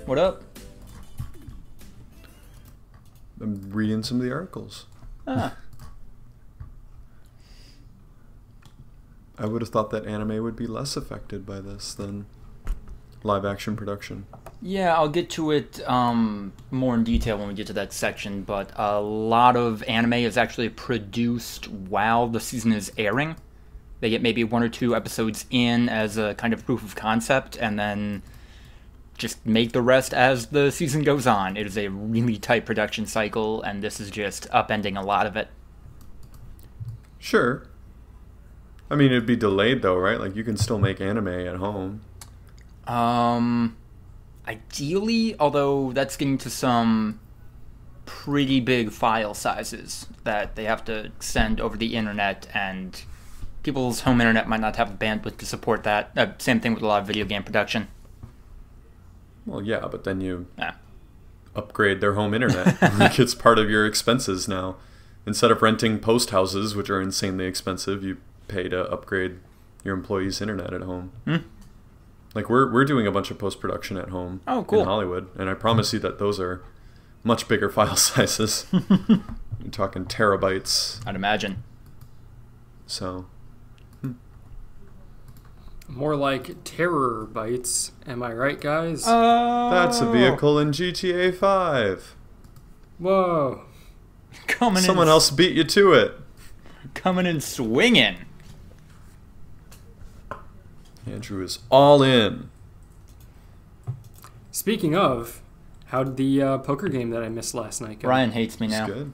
What up? I'm reading some of the articles. Ah. I would have thought that anime would be less affected by this than live action production. Yeah, I'll get to it more in detail when we get to that section, but a lot of anime is actually produced while the season is airing. They get maybe 1 or 2 episodes in as a kind of proof of concept, and then just make the rest as the season goes on. It is a really tight production cycle, and this is just upending a lot of it. Sure. I mean, it'd be delayed though, right? Like, you can still make anime at home. Ideally, although that's getting to some pretty big file sizes that they have to send over the internet, and people's home internet might not have the bandwidth to support that. Same thing with a lot of video game production. Well, yeah, but then you upgrade their home internet. Like, it's part of your expenses now. Instead of renting post houses, which are insanely expensive, you pay to upgrade your employees' internet at home. Like, we're doing a bunch of post-production at home in Hollywood, and I promise you that those are much bigger file sizes. You're talking terabytes. I'd imagine. So... More like terror bites. Am I right, guys? That's a vehicle in GTA 5. Whoa. Someone else beat you to it. Coming in swinging. Andrew is all in. Speaking of, how did the poker game that I missed last night go? Ryan hates me now. It's good.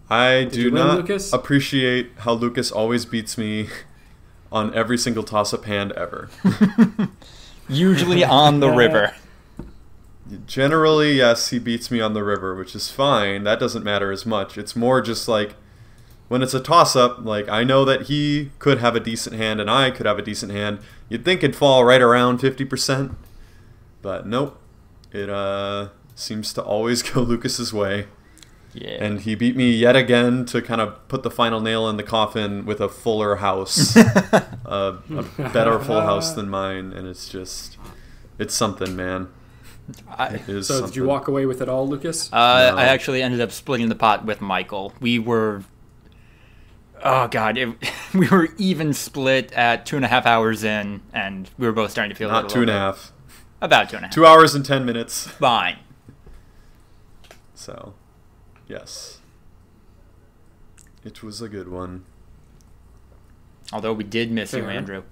I do not Lucas? appreciate how Lucas always beats me on every single toss-up hand ever. Usually on the river. Generally, yes, he beats me on the river, which is fine. That doesn't matter as much. It's more just like, when it's a toss-up, like, I know that he could have a decent hand and I could have a decent hand. You'd think it'd fall right around 50%. But nope. It seems to always go Lucas's way. Yeah. And he beat me yet again to kind of put the final nail in the coffin with a fuller house. A better full house than mine. And it's just... It's something, man. So did you walk away with it all, Lucas? No. I actually ended up splitting the pot with Michael. We were... Oh, God. We were even split at 2.5 hours in, and we were both starting to feel Not 2.5. About 2.5. 2 hours and 10 minutes. Fine. So, yes. It was a good one. Although we did miss you, Andrew.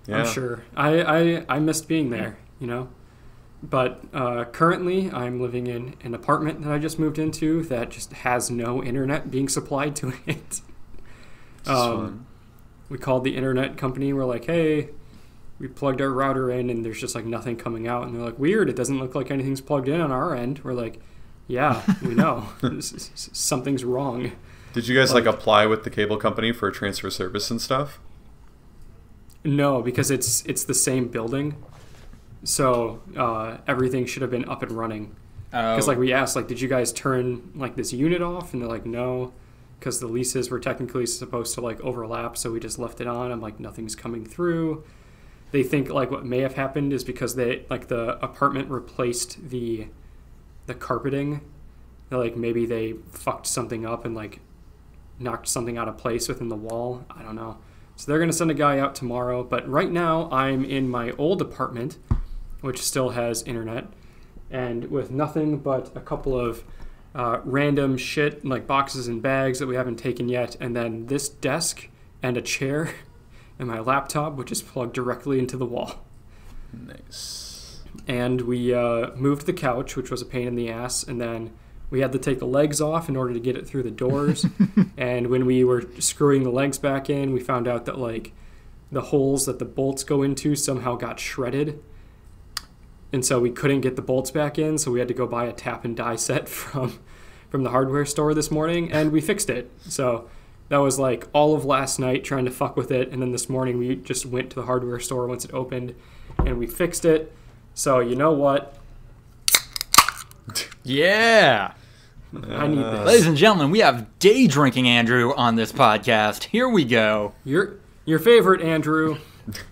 Yeah. I'm sure. I missed being there, you know? But currently, I'm living in an apartment that I just moved into that just has no internet being supplied to it. We called the internet company. We're like, hey, we plugged our router in, and there's just like nothing coming out. And they're like, weird. It doesn't look like anything's plugged in on our end. We're like, yeah, we know. Something's wrong. Did you guys like apply with the cable company for transfer service and stuff? No, because it's the same building. So everything should have been up and running. Because like we asked, like, did you guys turn like this unit off? And they're like, no, because the leases were technically supposed to like overlap. So we just left it on. I'm like, nothing's coming through. They think like what may have happened is because they like the apartment replaced the carpeting. They're like, maybe they fucked something up and like knocked something out of place within the wall. I don't know. So they're going to send a guy out tomorrow. But right now I'm in my old apartment, which still has internet, and with nothing but a couple of random shit, like boxes and bags that we haven't taken yet, and then this desk and a chair and my laptop, which is plugged directly into the wall. Nice. And we moved the couch, which was a pain in the ass, and then we had to take the legs off in order to get it through the doors. And when we were screwing the legs back in, we found out that like the holes that the bolts go into somehow got shredded. And so we couldn't get the bolts back in, so we had to go buy a tap and die set from the hardware store this morning, and we fixed it. So that was like all of last night trying to fuck with it, and then this morning we just went to the hardware store once it opened, and we fixed it. So you know what? Yeah! I need this. Ladies and gentlemen, we have day drinking Andrew on this podcast. Here we go. Your favorite Andrew.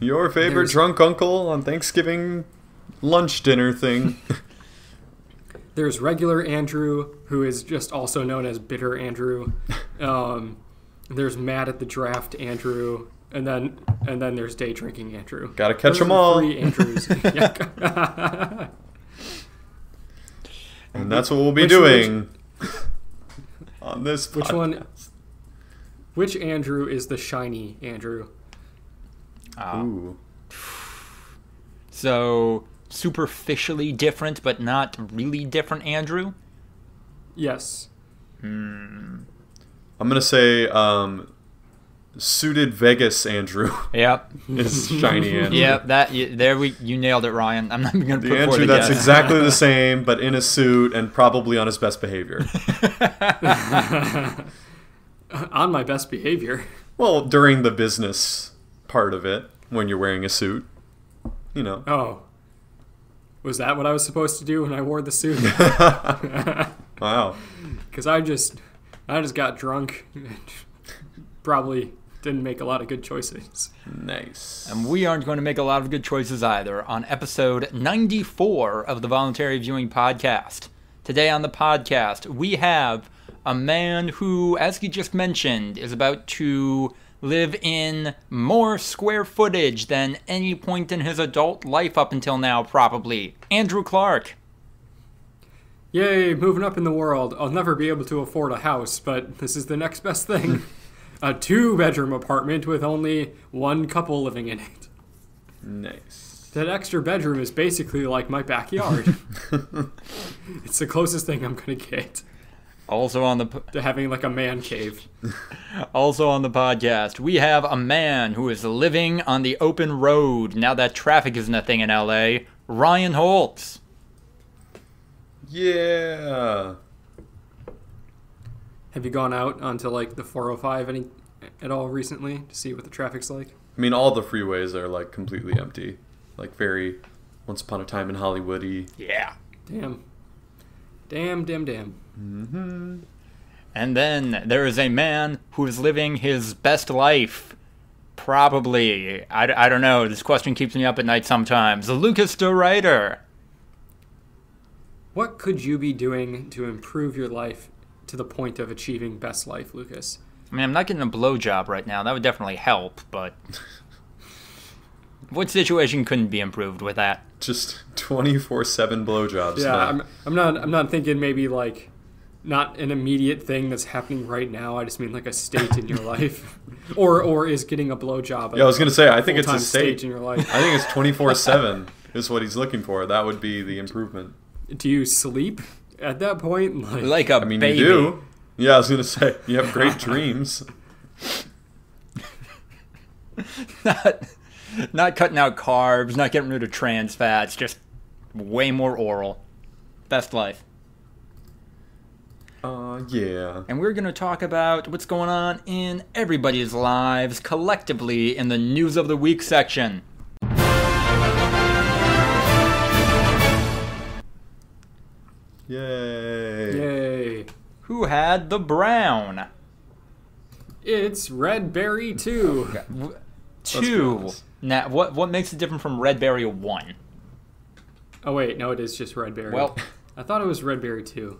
Your favorite drunk uncle on Thanksgiving lunch dinner thing. There's regular Andrew, who is just also known as Bitter Andrew. There's mad at the draft Andrew, and then there's day drinking Andrew. Gotta catch them all. 3 Andrews. And that's what we'll be doing on this podcast. Which Andrew is the shiny Andrew? Ooh. So, superficially different, but not really different Andrew? Yes. I'm going to say suited Vegas Andrew. Yep. Is shiny Andrew. Yep, you nailed it, Ryan. I'm not even going to put the forward Andrew a that's guess. exactly the same, but in a suit and probably on his best behavior. On my best behavior. Well, during the business part of it, when you're wearing a suit, you know. Oh. Was that what I was supposed to do when I wore the suit? Wow. Because I just got drunk and probably didn't make a lot of good choices. Nice. And we aren't going to make a lot of good choices either on episode 94 of the Voluntary Viewing podcast. Today on the podcast, we have a man who, as he just mentioned, is about to live in more square footage than any point in his adult life up until now, probably. Andrew Clark. Yay, moving up in the world. I'll never be able to afford a house, but this is the next best thing. A 2-bedroom apartment with only 1 couple living in it. Nice. That extra bedroom is basically like my backyard. It's the closest thing I'm going to get. Also on the to having like a man cave. Also on the podcast, we have a man who is living on the open road now that traffic isn't a thing in LA, Ryan Holtz. Yeah. Have you gone out onto like the 405 at all recently to see what the traffic's like? I mean, all the freeways are like completely empty. Like very Once Upon a Time in Hollywood-y. Yeah. Damn. Mm-hmm. And then there is a man who is living his best life. Probably. I don't know. This question keeps me up at night sometimes. Lucas the writer. What could you be doing to improve your life to the point of achieving best life, Lucas? I mean, I'm not getting a blowjob right now. That would definitely help, but what situation couldn't be improved with that? Just 24/7 blowjobs. Yeah, I'm not thinking maybe like not an immediate thing that's happening right now. I just mean like a state in your life, or is getting a blowjob. Yeah, I was gonna say I think it's a state in your life. I think it's 24/7 is what he's looking for. That would be the improvement. Do you sleep at that point? Like a baby. You do. Yeah, I was gonna say you have great dreams. Not cutting out carbs, not getting rid of trans fats, just way more oral. Best life. Yeah. And we're going to talk about what's going on in everybody's lives collectively in the News of the Week section. Yay. Who had the brown? It's Red Berry 2. 2. Now, what makes it different from Red Berry 1? Oh, wait. No, it is just Red Berry. Well, I thought it was Red Berry 2.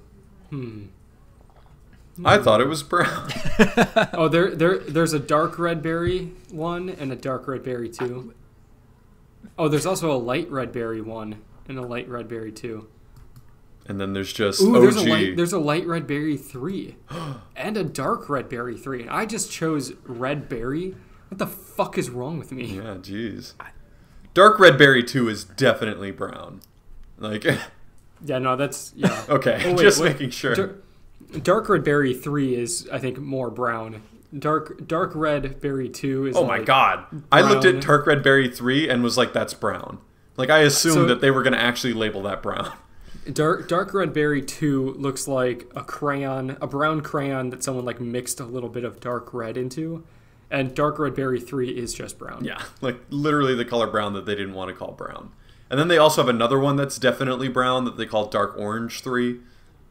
I thought it was brown. Oh, there's a dark Red Berry 1 and a dark Red Berry 2. Oh, there's also a light Red Berry 1 and a light Red Berry 2. And then there's just Ooh, OG. there's a light Red Berry 3 and a dark Red Berry 3. And I just chose Red Berry. What the fuck is wrong with me? Yeah, jeez. Dark Red Berry 2 is definitely brown. Like, Yeah, no, that's yeah. okay, Oh, just making sure. Dark Red Berry 3 is, I think, more brown. Dark Red Berry 2 is. Oh my god! I looked at Dark Red Berry 3 and was like, "That's brown." Like I assumed that they were going to actually label that brown. Dark Red Berry 2 looks like a brown crayon that someone like mixed a little bit of dark red into, and Dark Red Berry 3 is just brown. Yeah, like literally the color brown that they didn't want to call brown. And then they also have another one that's definitely brown that they call Dark Orange 3,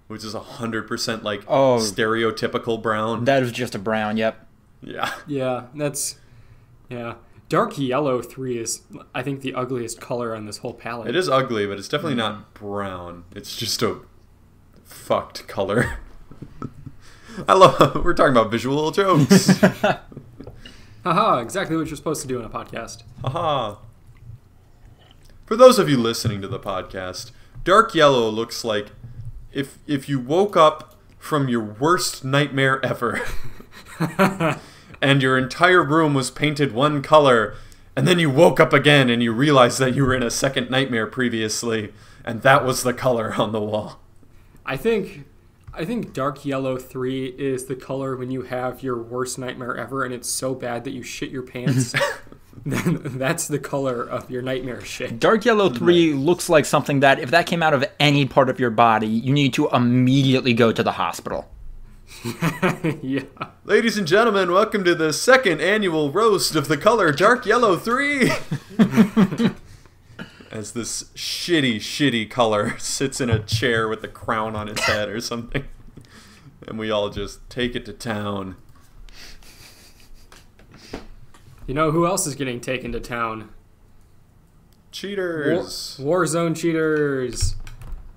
which is 100% like stereotypical brown. That is just a brown, yep. Yeah. Yeah, that's... Yeah. Dark Yellow 3 is, I think, the ugliest color on this whole palette. It is ugly, but it's definitely not brown. It's just a fucked color. We're talking about visual jokes. Haha, exactly what you're supposed to do in a podcast. Haha. For those of you listening to the podcast, dark yellow looks like if you woke up from your worst nightmare ever and your entire room was painted one color, and then you woke up again and you realized that you were in a second nightmare previously, and that was the color on the wall. I think Dark Yellow 3 is the color when you have your worst nightmare ever and it's so bad that you shit your pants. Then that's the color of your nightmare shit. Dark Yellow 3 looks like something that, if that came out of any part of your body, you need to immediately go to the hospital. Yeah. Ladies and gentlemen, welcome to the second annual roast of the color Dark Yellow 3. As this shitty color sits in a chair with a crown on its head or something. And we all just take it to town. You know who else is getting taken to town? Cheaters. Warzone cheaters.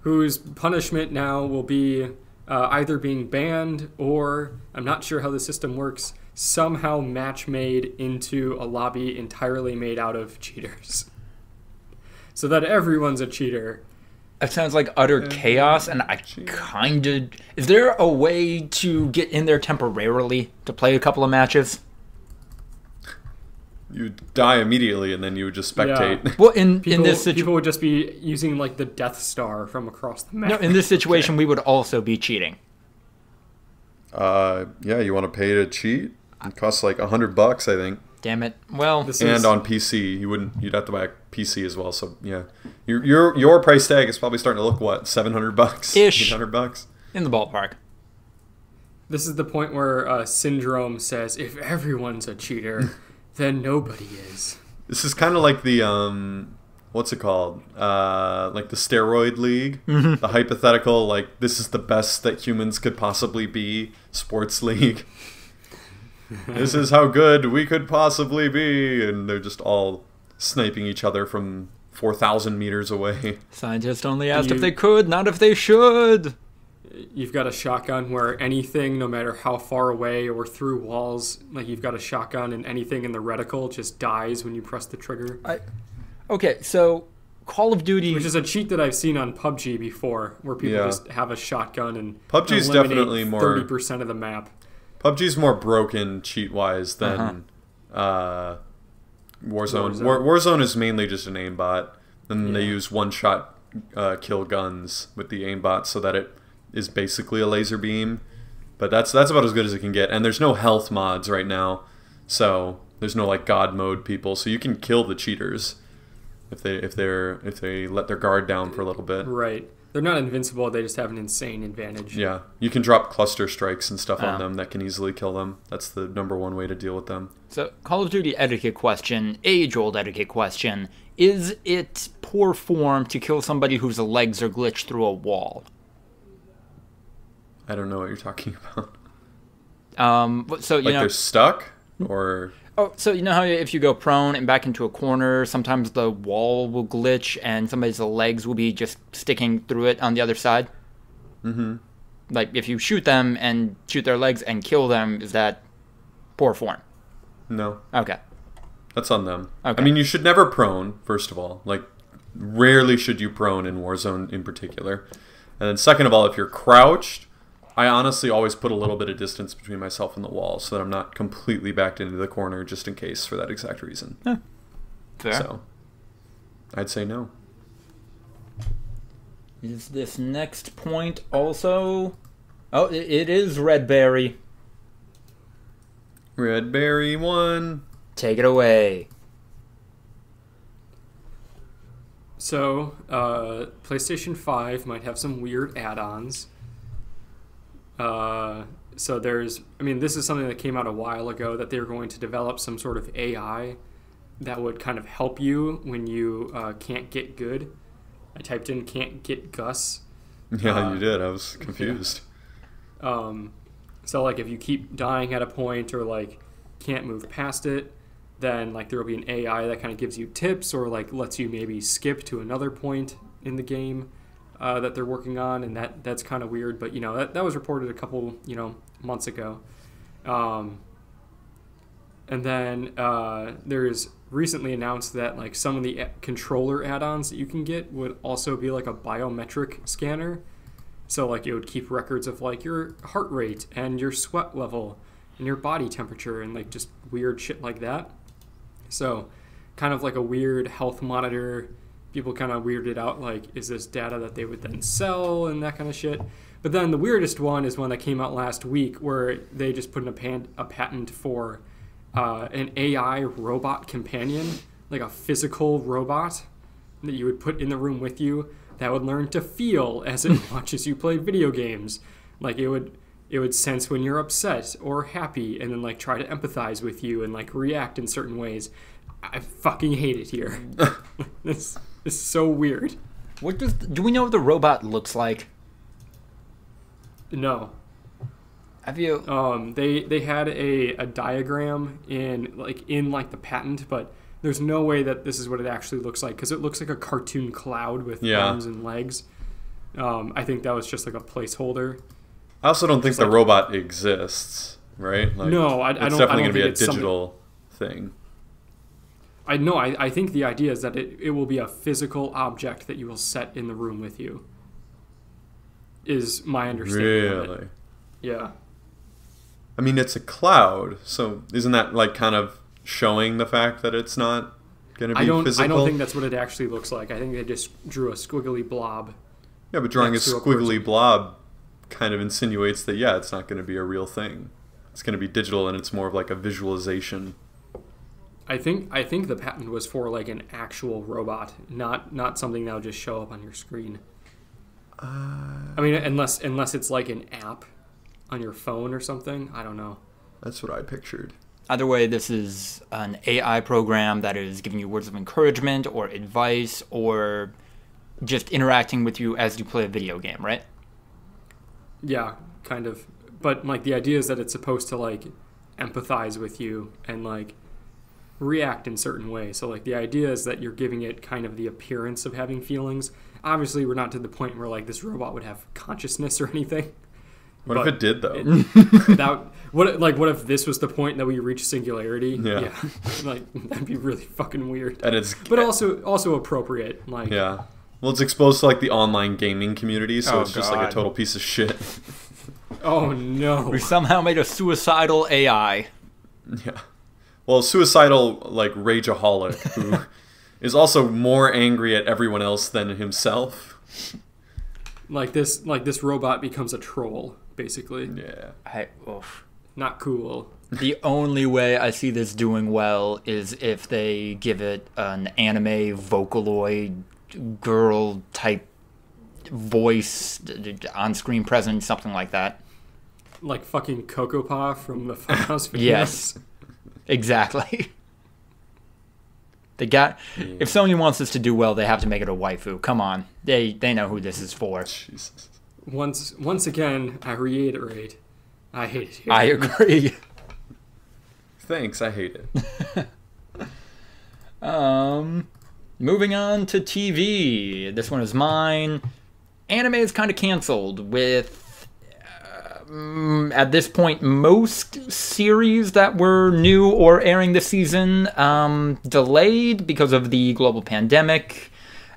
Whose punishment now will be either being banned or, I'm not sure how the system works, somehow match made into a lobby entirely made out of cheaters. So that everyone's a cheater. It sounds like utter chaos, and I kind of... Is there a way to get in there temporarily to play a couple of matches? You die immediately, and then you would just spectate. Yeah. Well, in this situation... People would just be using, like, the Death Star from across the map. No, in this situation, we would also be cheating. Yeah, you want to pay to cheat? It costs like $100, I think. Damn it. Well, and on PC, you'd have to buy a PC as well. So yeah, your price tag is probably starting to look what, $700 ish, $800 in the ballpark. This is the point where Syndrome says, "If everyone's a cheater, then nobody is." This is kind of like the what's it called? Like the steroid league, the hypothetical, like this is the best that humans could possibly be sports league. This is how good we could possibly be, and they're just all sniping each other from 4,000 meters away. Scientists only asked if they could, not if they should. You've got a shotgun where anything, no matter how far away or through walls, like you've got a shotgun and anything in the reticle just dies when you press the trigger. Okay, so Call of Duty... Which is a cheat that I've seen on PUBG before, where people just have a shotgun and PUBG's definitely more 30% of the map. PUBG's more broken cheat-wise than Warzone. Warzone is mainly just an aimbot, and they use one-shot kill guns with the aimbot so that it is basically a laser beam. But that's about as good as it can get. And there's no health mods right now, so there's no like God mode people. So you can kill the cheaters if they let their guard down for a little bit. Right. They're not invincible, they just have an insane advantage. Yeah. You can drop cluster strikes and stuff on them that can easily kill them. That's the #1 way to deal with them. So, Call of Duty etiquette question, age-old etiquette question. Is it poor form to kill somebody whose legs are glitched through a wall? I don't know what you're talking about. So you know, they're stuck? Or... Oh, so you know how if you go prone and back into a corner, sometimes the wall will glitch and somebody's legs will be just sticking through it on the other side? Mm-hmm. Like, if you shoot them and shoot their legs and kill them, is that poor form? No. Okay. That's on them. Okay. I mean, you should never prone, first of all. Like, rarely should you prone in Warzone in particular. And then second of all, if you're crouched, I honestly always put a little bit of distance between myself and the wall so that I'm not completely backed into the corner just in case for that exact reason. Fair. So, I'd say no. Is this next point also... Oh, it is Red Berry. Red Berry 1. Take it away. So, PlayStation 5 might have some weird add-ons. So there's, I mean, this is something that came out a while ago, that they were going to develop some sort of AI that would kind of help you when you can't get good. I typed in "can't get Gus." Yeah, you did. I was confused. So like if you keep dying at a point or like can't move past it, then like there will be an AI that kind of gives you tips or like lets you maybe skip to another point in the game that they're working on, and that's kind of weird. But that was reported a couple months ago. And then there's recently announced that like some of the controller add-ons that you can get would also be like a biometric scanner. So like it would keep records of like your heart rate and your sweat level and your body temperature and like just weird shit like that. So kind of like a weird health monitor. People kind of weirded out like, is this data that they would then sell and that kind of shit. But then the weirdest one is one that came out last week where they just put in a patent for an AI robot companion, like a physical robot that you would put in the room with you that would learn to feel as it watches you play video games. Like it would sense when you're upset or happy and then like try to empathize with you and like react in certain ways. I fucking hate it here. This is so weird. Do we know what the robot looks like? No. Have you? They had a diagram in the patent, but there's no way that this is what it actually looks like because it looks like a cartoon cloud with arms and legs. I think that was just like a placeholder. I also don't think the robot exists, right? Like, no, I don't. It's definitely going to be a digital thing. I think the idea is that it will be a physical object that you will set in the room with you. Is my understanding of it. Yeah. I mean, it's a cloud, so isn't that like kind of showing the fact that it's not going to be physical? I don't think that's what it actually looks like. I think they just drew a squiggly blob. Yeah, but drawing a squiggly blob kind of insinuates that, it's not going to be a real thing. It's going to be digital, and it's more of like a visualization. I think the patent was for like an actual robot, not something that will just show up on your screen. I mean, unless it's like an app on your phone or something. I don't know. That's what I pictured. Either way, this is an AI program that is giving you words of encouragement or advice or just interacting with you as you play a video game, right? Yeah, kind of. But like the idea is that it's supposed to like empathize with you and like react in certain ways. So like the idea is that you're giving it kind of the appearance of having feelings. Obviously, we're not to the point where like this robot would have consciousness or anything. What if it did though? What if this was the point that we reach singularity? Yeah. Like that'd be really fucking weird. And but also appropriate. Like yeah. Well, it's exposed to like the online gaming community, so it's just like a total piece of shit. Oh no. We somehow made a suicidal AI. Yeah. Well, suicidal like rageaholic who is also more angry at everyone else than himself. Like this robot becomes a troll, basically. Yeah. Not cool. The only way I see this doing well is if they give it an anime Vocaloid girl type voice, on-screen presence, something like that. Like fucking Coco Pa from the Funhouse videos. Yes. Exactly. If Sony wants this to do well, they have to make it a waifu. Come on. They know who this is for. Jesus. Once again, I reiterate, I hate it here. I agree. Thanks, I hate it. Moving on to TV. This one is mine. Anime is kind of canceled with at this point, most series that were new or airing this season delayed because of the global pandemic.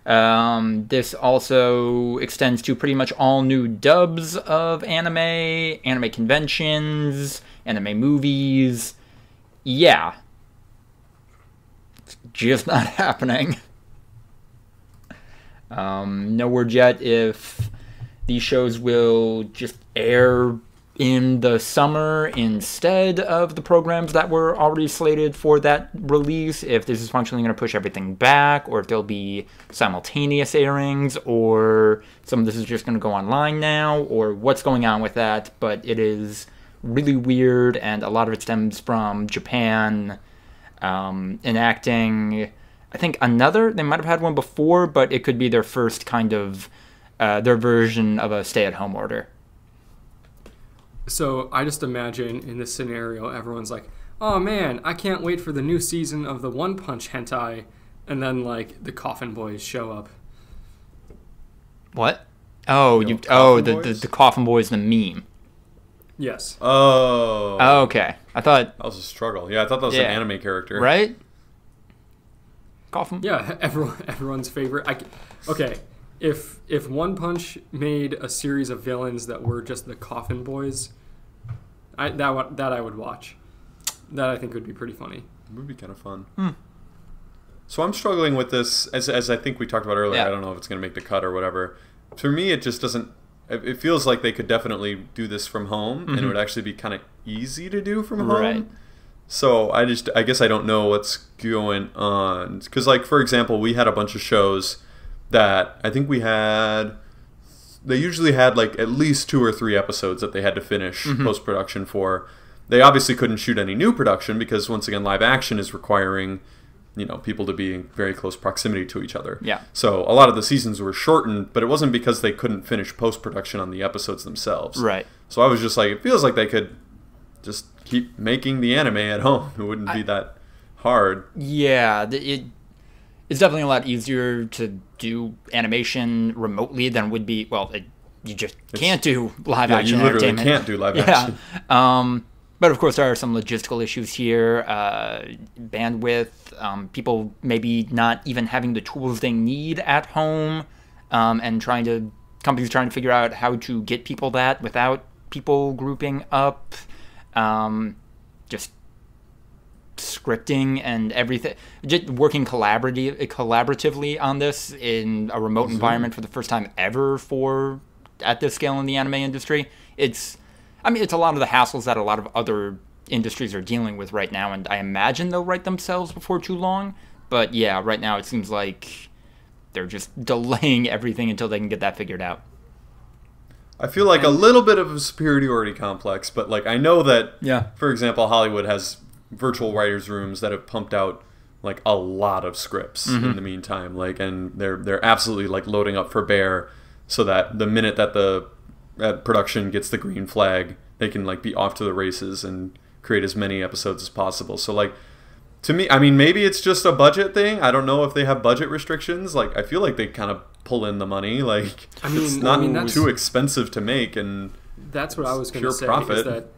This also extends to pretty much all new dubs of anime conventions, anime movies. Yeah. It's just not happening. No word yet if these shows will just air in the summer instead of the programs that were already slated for that release, if this is functionally going to push everything back, or if there'll be simultaneous airings, or some of this is just going to go online now, or what's going on with that. But it is really weird, and a lot of it stems from Japan enacting, I think, they might have had one before, but it could be their first kind of their version of a stay-at-home order. So I just imagine in this scenario, everyone's like, oh man, I can't wait for the new season of the One Punch hentai, and then like the Coffin Boys show up. What? Oh, the Coffin Boys, the meme. Yes. Oh. Okay. I thought that was a struggle. Yeah, I thought that was an anime character. Right? Coffin. Yeah, everyone's favorite. Okay, if One Punch made a series of villains that were just the Coffin Boys, I would watch. That I think would be pretty funny. It would be kind of fun. So I'm struggling with this, as I think we talked about earlier. I don't know if it's going to make the cut or whatever. For me, it just doesn't... It feels like they could definitely do this from home, and it would actually be kind of easy to do from home. Right. So I guess I don't know what's going on. Because, like, for example, we had a bunch of shows that I think they usually had, like, at least 2 or 3 episodes that they had to finish post-production for. They obviously couldn't shoot any new production because, once again, live action is requiring... people to be in very close proximity to each other. Yeah. So a lot of the seasons were shortened, but it wasn't because they couldn't finish post-production on the episodes themselves. Right. So I was just like, it feels like they could just keep making the anime at home. It wouldn't be that hard. Yeah. It's definitely a lot easier to do animation remotely than would be, you just can't do live action you literally entertainment. can't do live action. But of course, there are some logistical issues here, bandwidth, people maybe not even having the tools they need at home, and companies trying to figure out how to get people that without people grouping up, just scripting and everything, just working collaboratively on this in a remote environment for the first time ever at this scale in the anime industry. It's a lot of the hassles that a lot of other industries are dealing with right now, and I imagine they'll right themselves before too long. But yeah, right now it seems like they're just delaying everything until they can get that figured out. I feel like a little bit of a superiority complex, but like I know that, for example, Hollywood has virtual writers' rooms that have pumped out like a lot of scripts in the meantime, like, and they're absolutely like loading up for bear, so that the minute that the production gets the green flag, they can like be off to the races and create as many episodes as possible. So like, to me, I mean, maybe it's just a budget thing. I don't know if they have budget restrictions. Like, I feel like they kind of pull in the money. Like, it's not too expensive to make, and that's what I was going to say. Profit. Is that,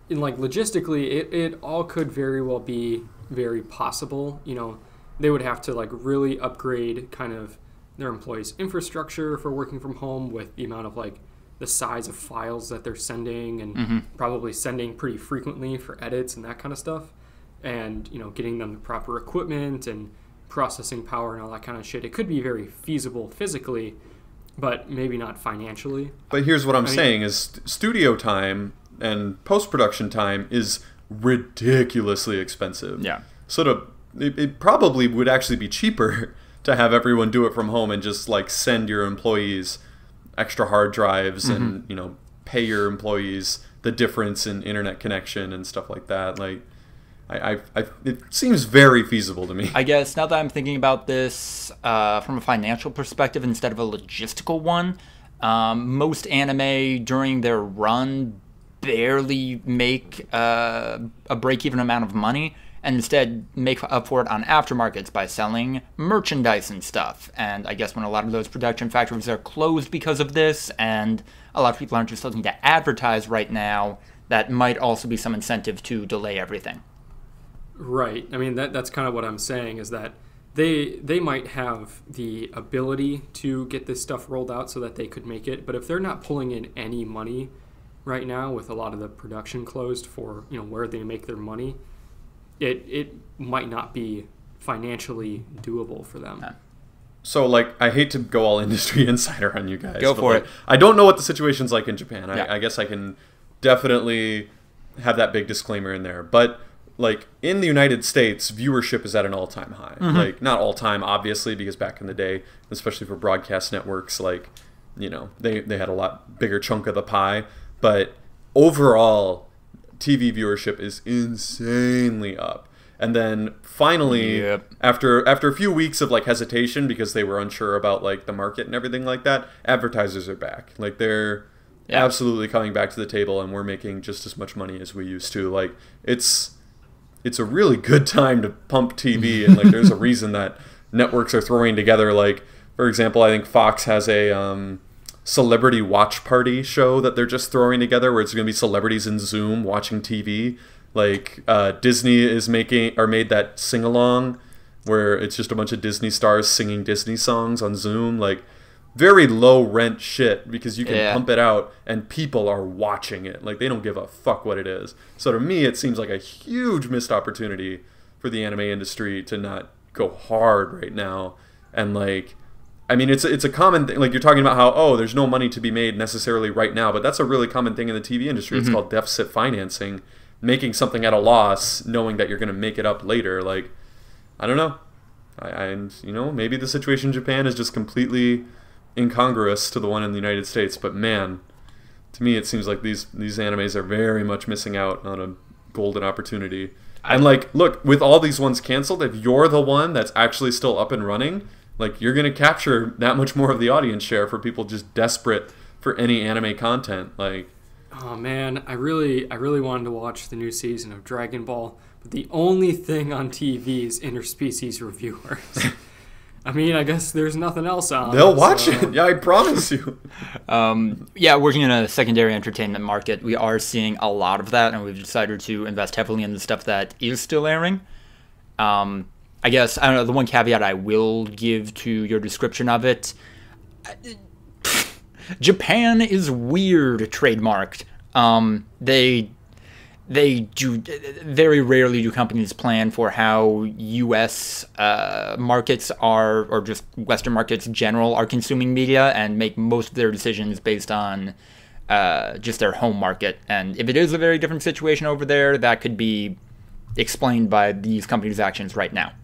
logistically, it all could very well be very possible. They would have to like really upgrade kind of their employees' infrastructure for working from home with the amount of like the size of files that they're sending, and probably sending pretty frequently for edits and that kind of stuff, and getting them the proper equipment and processing power and all that kind of shit. It could be very feasible physically, but maybe not financially. But here's what I'm saying is studio time and post-production time is ridiculously expensive. Yeah. So it probably would actually be cheaper to have everyone do it from home and just like send your employees extra hard drives and pay your employees the difference in internet connection and stuff like that. Like, it seems very feasible to me. I guess now that I'm thinking about this from a financial perspective instead of a logistical one, most anime during their run barely make a break-even amount of money, and instead make up for it on aftermarkets by selling merchandise and stuff. And I guess when a lot of those production factories are closed because of this, and a lot of people aren't just looking to advertise right now, that might also be some incentive to delay everything. Right. I mean, that's kind of what I'm saying, is that they might have the ability to get this stuff rolled out so that they could make it, but if they're not pulling in any money right now with a lot of the production closed for, where they make their money, it might not be financially doable for them. Yeah. So, like, I hate to go all industry insider on you guys. Go for it. I don't know what the situation's like in Japan. Yeah. I guess I can definitely have that big disclaimer in there. But, like, in the United States, viewership is at an all-time high. Like, not all-time, obviously, because back in the day, especially for broadcast networks, like, they had a lot bigger chunk of the pie. But overall, TV viewership is insanely up. And then finally, after a few weeks of like hesitation because they were unsure about like the market and everything like that, advertisers are back. Like, they're absolutely coming back to the table, and we're making just as much money as we used to. Like, it's it's a really good time to pump TV, and like there's a reason that networks are throwing together, like, for example, I think Fox has a celebrity watch party show that they're just throwing together, where it's going to be celebrities in Zoom watching TV. Like Disney made that sing along where it's just a bunch of Disney stars singing Disney songs on Zoom. Like, very low rent shit, because you can pump it out and people are watching it. Like, they don't give a fuck what it is. So to me, it seems like a huge missed opportunity for the anime industry to not go hard right now. And like, I mean, it's a common thing. Like, you're talking about how, oh, there's no money to be made necessarily right now, but that's a really common thing in the TV industry. It's called deficit financing, making something at a loss, knowing that you're going to make it up later. Like, I don't know. And you know, maybe the situation in Japan is just completely incongruous to the one in the United States. But man, to me, it seems like these animes are very much missing out on a golden opportunity. And like, look, with all these ones canceled, if you're the one that's actually still up and running, like, you're going to capture that much more of the audience share for people just desperate for any anime content. Like, oh man, I really wanted to watch the new season of Dragon Ball, but the only thing on TV is interspecies reviewers. I mean, I guess there's nothing else on. They'll watch it. Yeah, I promise you. Yeah, working in a secondary entertainment market, we are seeing a lot of that, and we've decided to invest heavily in the stuff that is still airing. I guess, I don't know, the one caveat I will give to your description of it, Japan is weird trademarked. They do very rarely do companies plan for how U.S. Markets are, or just Western markets in general, are consuming media, and make most of their decisions based on just their home market. And if it is a very different situation over there, that could be explained by these companies' actions right now.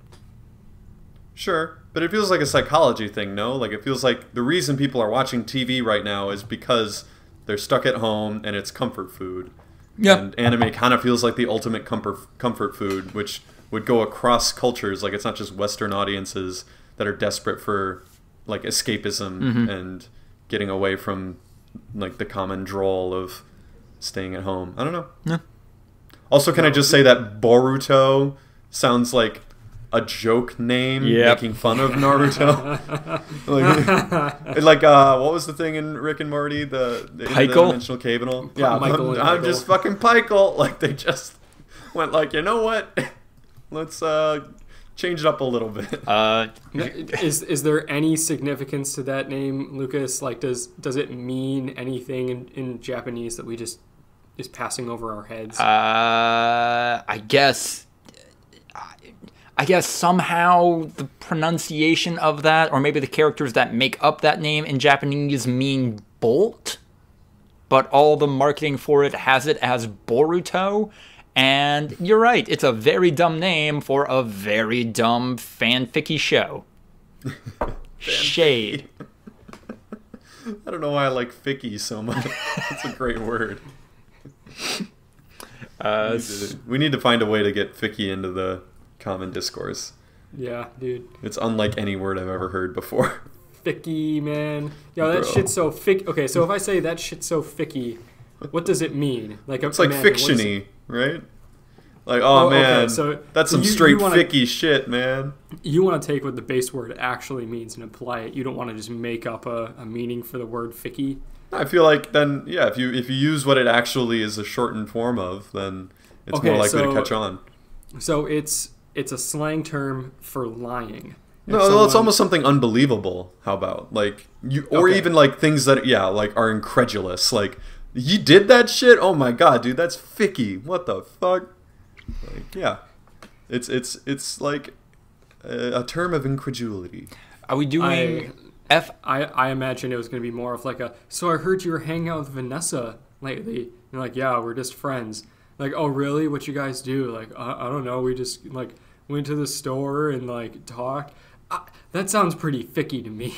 Sure, but it feels like a psychology thing, no? Like, it feels like the reason people are watching TV right now is because they're stuck at home and it's comfort food. Yep. And anime kind of feels like the ultimate comfort food, which would go across cultures. Like, it's not just Western audiences that are desperate for, like, escapism and getting away from, like, the common drawl of staying at home. I don't know. Yeah. Also, can I just say that Boruto sounds like a joke name, making fun of Naruto? like what was the thing in Rick and Morty? The interdimensional cable? Yeah, I'm just fucking Pikel. Like, they just went like, you know what? Let's change it up a little bit. Is there any significance to that name, Lucas? Like, does it mean anything in Japanese that we just is passing over our heads? I guess somehow the pronunciation of that, or maybe the characters that make up that name in Japanese mean bolt, but all the marketing for it has it as Boruto. And you're right, it's a very dumb name for a very dumb fanficky show. Shade. I don't know why I like ficky so much. It's a great word. We need to find a way to get ficky into the common discourse. Yeah, dude. It's unlike any word I've ever heard before. Ficky, man. Yo, that shit's so ficky. Okay, so if I say that shit's so ficky, what does it mean? Like, it's like fiction-y, right? Like, oh man, okay, so that's some straight ficky shit, man. You want to take what the base word actually means and apply it. You don't want to just make up a meaning for the word ficky. I feel like then, yeah, if you use what it actually is a shortened form of, then it's more likely to catch on. So it's a slang term for lying. No, it's almost something unbelievable. How about, like, even like things that like are incredulous. Like, you did that shit? Oh my god, dude, that's ficky. What the fuck? Like, yeah, it's like a term of incredulity. Are we doing I imagine it was going to be more of like so I heard you were hanging out with Vanessa lately. You're like, yeah, we're just friends. Like, oh really? What you guys do? Like, I don't know. We just like went to the store and like talked. That sounds pretty ficky to me.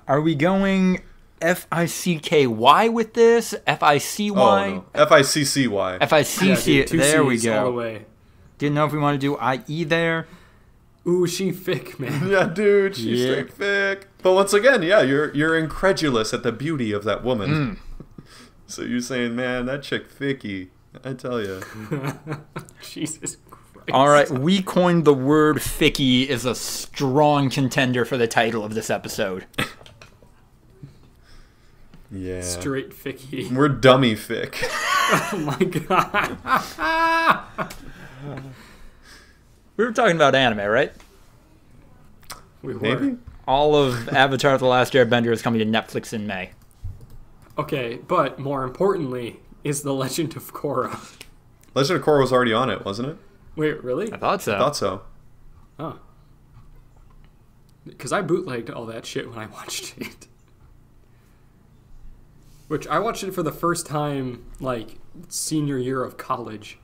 Are we going F-I-C-K-Y with this? F-I-C-Y? Oh, no. F-I-C-C-Y. F-I-C-C. Yeah, there we go. All the way. Didn't know if we want to do I-E there. Ooh, she fick, man. Yeah, dude, she's straight fick. But once again, yeah, you're incredulous at the beauty of that woman. So you're saying, man, that chick ficky. I tell you. Jesus Christ. All right, we coined the word "ficky" is a strong contender for the title of this episode. Yeah. Straight ficky. We're dummy fic. Oh my god. We were talking about anime, right? We were. Maybe? All of Avatar: The Last Airbender is coming to Netflix in May. Okay, but more importantly is The Legend of Korra. Legend of Korra was already on it, wasn't it? Wait, really? I thought so. I thought so. Oh. Because I bootlegged all that shit when I watched it. Which, I watched it for the first time, like, senior year of college.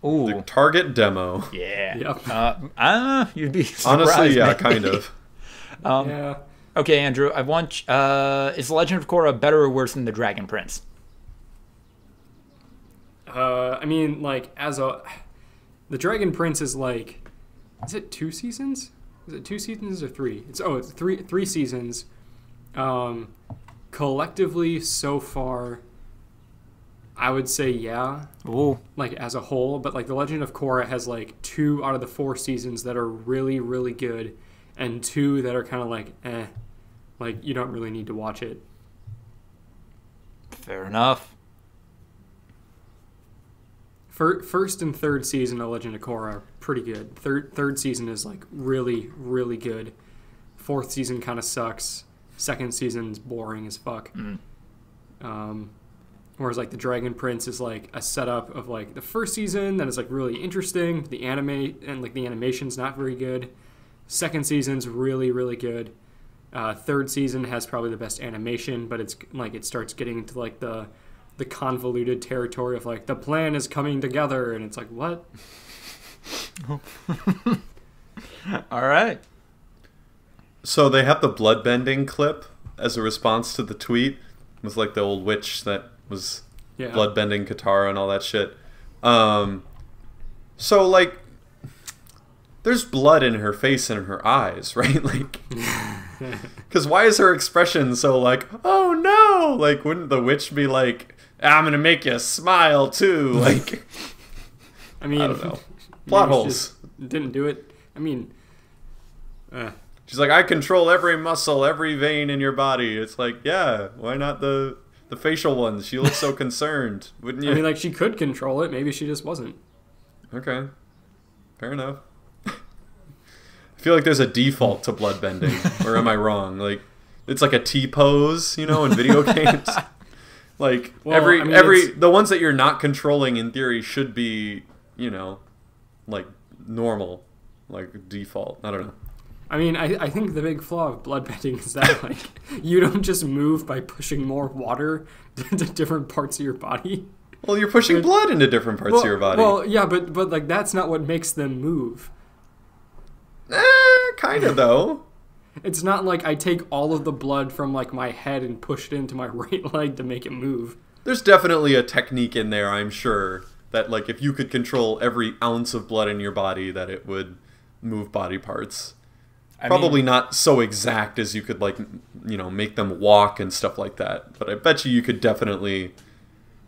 Ooh. The Target demo. Yeah. Yep. You'd be surprised. Honestly, yeah, maybe. kind of. Yeah. Okay, Andrew, I want. Is The Legend of Korra better or worse than The Dragon Prince? I mean, like, The Dragon Prince is like... Is it 2 seasons? Is it 2 seasons or 3? It's three seasons. Collectively, so far, I would say yeah. Ooh. Like, as a whole. But, like, The Legend of Korra has, like, 2 out of the 4 seasons that are really, really good. And 2 that are kind of like, eh. Like, you don't really need to watch it. Fair enough. First and third season of Legend of Korra are pretty good. Third season is, like, really, really good. Fourth season kind of sucks. Second season's boring as fuck. Whereas, like, The Dragon Prince is, like, a setup of, like, the first season that is, like, really interesting. The animation's not very good. Second season's really, really good. Third season has probably the best animation, but it's, like, it starts getting into, like, the convoluted territory of, like, the plan is coming together, and it's like, what? All right. So they have the bloodbending clip as a response to the tweet. It was like the old witch that was bloodbending Katara and all that shit. So, like, there's blood in her face and in her eyes, right? Like, because why is her expression so like, oh no? Like, wouldn't the witch be like, I'm gonna make you smile too? Like, I mean, I don't know. Plot holes. Didn't do it. I mean, she's like, I control every muscle, every vein in your body. It's like, yeah, why not the facial ones? She looks so concerned, wouldn't you? I mean, like, she could control it. Maybe she just wasn't. Okay, fair enough. I feel like there's a default to bloodbending, or am I wrong? Like, it's like a T-pose, you know, in video games. Like, well, the ones that you're not controlling in theory should be, you know, like, normal, like, default. I don't know. I mean, I think the big flaw of bloodbending is that, like, you don't just move by pushing more water to different parts of your body. Well, you're pushing blood into different parts of your body. Well, yeah, but like, that's not what makes them move. Kind of, though. It's not like I take all of the blood from, like, my head and push it into my right leg to make it move. There's definitely a technique in there, I'm sure, that, like, if you could control every ounce of blood in your body, that it would move body parts. Probably not so exact as you could, like, you know, make them walk and stuff like that. But I bet you could definitely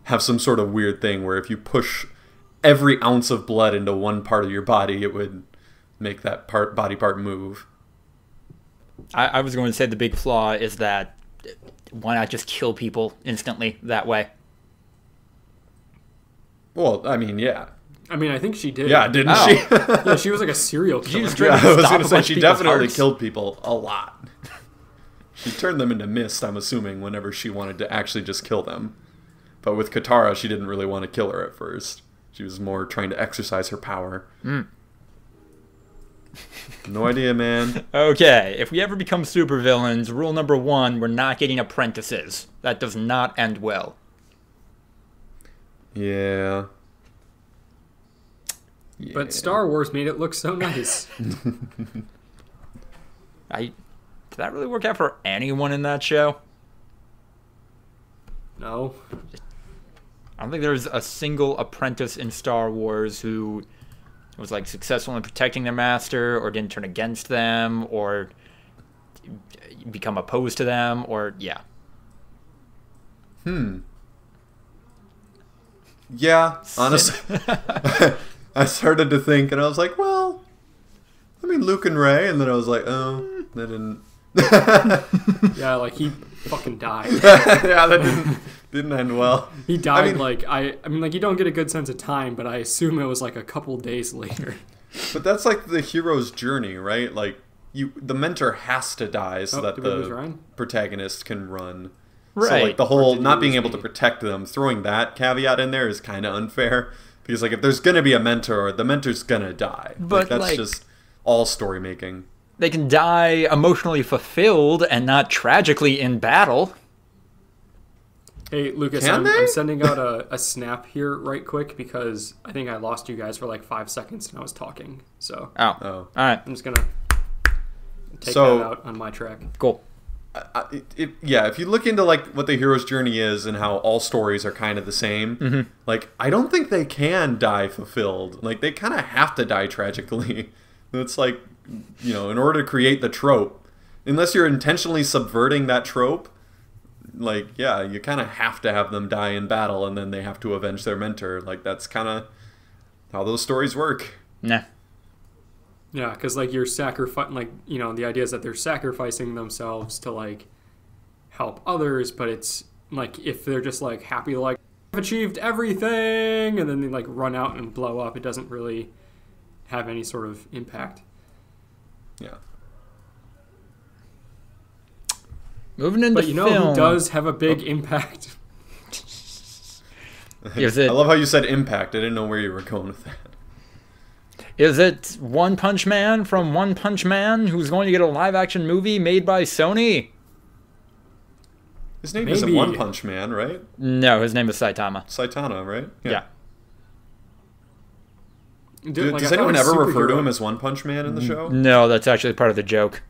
have some sort of weird thing where if you push every ounce of blood into one part of your body, it would make that body part move. I was going to say the big flaw is that why not just kill people instantly that way? Well, I mean, yeah. I mean, I think she did. Yeah, didn't she? Yeah, she was like a serial killer. I was going to say, she definitely killed people a lot. She turned them into mist, I'm assuming, whenever she wanted to actually just kill them. But with Katara, she didn't really want to kill her at first. She was more trying to exercise her power. No idea, man. Okay, if we ever become supervillains, rule number 1, we're not getting apprentices. That does not end well. Yeah. But Star Wars made it look so nice. Did that really work out for anyone in that show? No. I don't think there's a single apprentice in Star Wars who was, like, successful in protecting their master, or didn't turn against them, or become opposed to them, or Yeah, honestly. I started to think, and I was like, well, I mean, Luke and Ray, and then I was like, oh, that didn't. Yeah, like he fucking died. Yeah, that didn't end well. He died I mean, like you don't get a good sense of time, but I assume it was like a couple days later. But that's like the hero's journey, right? Like the mentor has to die so that the protagonist can run. Right. So like the whole not being able to protect them, throwing that caveat in there is kind of unfair because like if there's gonna be a mentor, the mentor's gonna die. But that's just all story making. They can die emotionally fulfilled and not tragically in battle. Hey, Lucas, I'm sending out a snap here right quick because I think I lost you guys for like 5 seconds and I was talking. So, all right. I'm just going to take that out on my track. Cool. If you look into like what the hero's journey is and how all stories are kind of the same, like I don't think they can die fulfilled. Like they kind of have to die tragically. It's like, you know, in order to create the trope, unless you're intentionally subverting that trope, like, yeah, you kind of have to have them die in battle and then they have to avenge their mentor. Like, that's kind of how those stories work. Nah. Yeah, because, like, you're sacrificing, like, you know, the idea is that they're sacrificing themselves to, like, help others, but it's, like, if they're just, like, happy, like, I've achieved everything, and then they, like, run out and blow up, it doesn't really have any sort of impact. Yeah. Moving into But you know film. who does have a big impact? I love how you said impact. I didn't know where you were going with that. Is it One Punch Man from One Punch Man who's going to get a live-action movie made by Sony? His name isn't One Punch Man, right? No, his name is Saitama. Saitama, right? Yeah. Does anyone ever refer to him as One Punch Man in the show? No, that's actually part of the joke.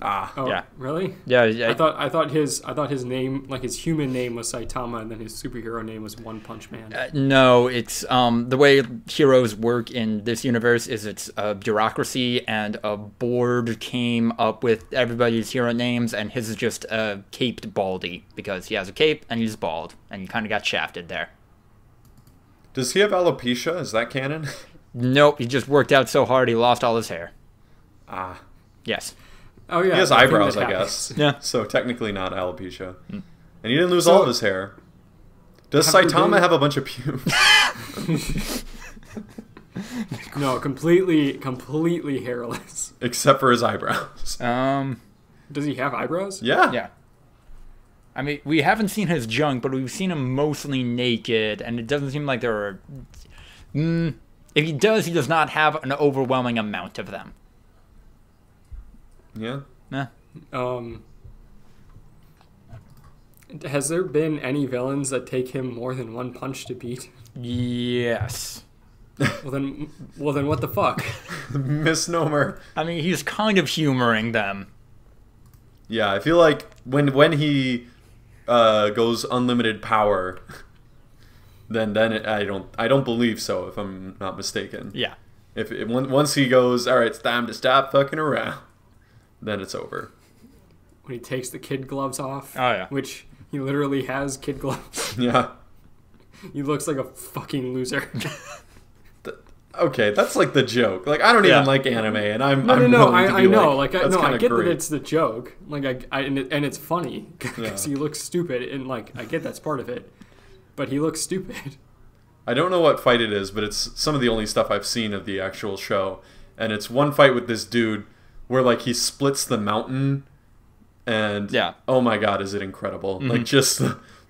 Oh, yeah. Really? Yeah. I thought his name, like his human name, was Saitama, and then his superhero name was One Punch Man. No, it's the way heroes work in this universe is it's a bureaucracy, and a board came up with everybody's hero names, and his is just a caped baldy because he has a cape and he's bald, and you kind of got shafted there. Does he have alopecia? Is that canon? Nope, he just worked out so hard he lost all his hair. Ah. Yes. Oh yeah, he has eyebrows, I guess. Yeah. So technically not alopecia. And he didn't lose all of his hair. Does Saitama have a bunch of pubes? No, completely hairless. Except for his eyebrows. Does he have eyebrows? Yeah. Yeah. I mean, we haven't seen his junk, but we've seen him mostly naked, and it doesn't seem like there are... if he does not have an overwhelming amount of them. Yeah. Nah. Has there been any villains that take him more than one punch to beat? Yes. Well then what the fuck? Misnomer. I mean, he's kind of humoring them. Yeah, I feel like when he goes unlimited power, then I don't believe so, if I'm not mistaken. Yeah. Once he goes, all right, it's time to stop fucking around, then it's over. When he takes the kid gloves off. Oh, yeah. Which he literally has kid gloves. Yeah. He looks like a fucking loser. Okay, that's like the joke. Like, I don't even like anime, and I know. Like, I get great. that it's the joke. Like, and it's funny because he looks stupid, and like I get that's part of it, but he looks stupid. I don't know what fight it is, but it's some of the only stuff I've seen of the actual show, and it's one fight with this dude where like he splits the mountain, and oh my god, is it incredible! Like just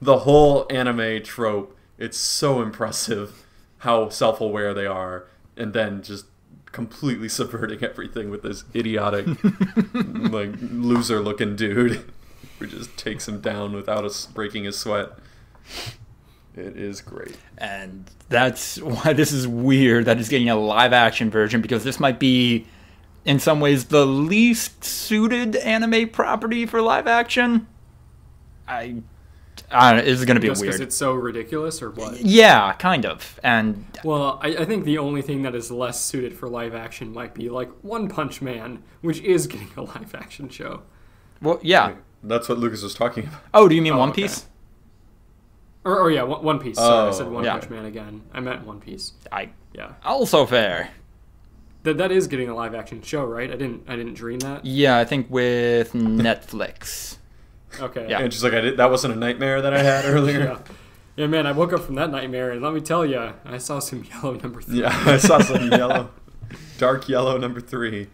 the whole anime trope. It's so impressive how self-aware they are, and then just completely subverting everything with this idiotic, like loser-looking dude who just takes him down without us breaking his sweat. It is great. And that's why this is weird that it's getting a live-action version, because this might be, in some ways, the least suited anime property for live-action. I don't know, it's going to be Just weird. because it's so ridiculous, or what? Yeah, kind of. And well, I think the only thing that is less suited for live action might be like One Punch Man, which is getting a live action show. Well, yeah. That's what Lucas was talking about. Oh, do you mean One Piece? Or yeah, One Piece. Sorry, I said Oh, One yeah. Punch Man again. I meant One Piece. Yeah. Also fair. That is getting a live action show, right? I didn't dream that. Yeah, I think with Netflix. Okay. Yeah. And she's like, that wasn't a nightmare that I had earlier. Yeah. Yeah, man, I woke up from that nightmare, and let me tell you, I saw some yellow number 3. Yeah, I saw some yellow, dark yellow number 3.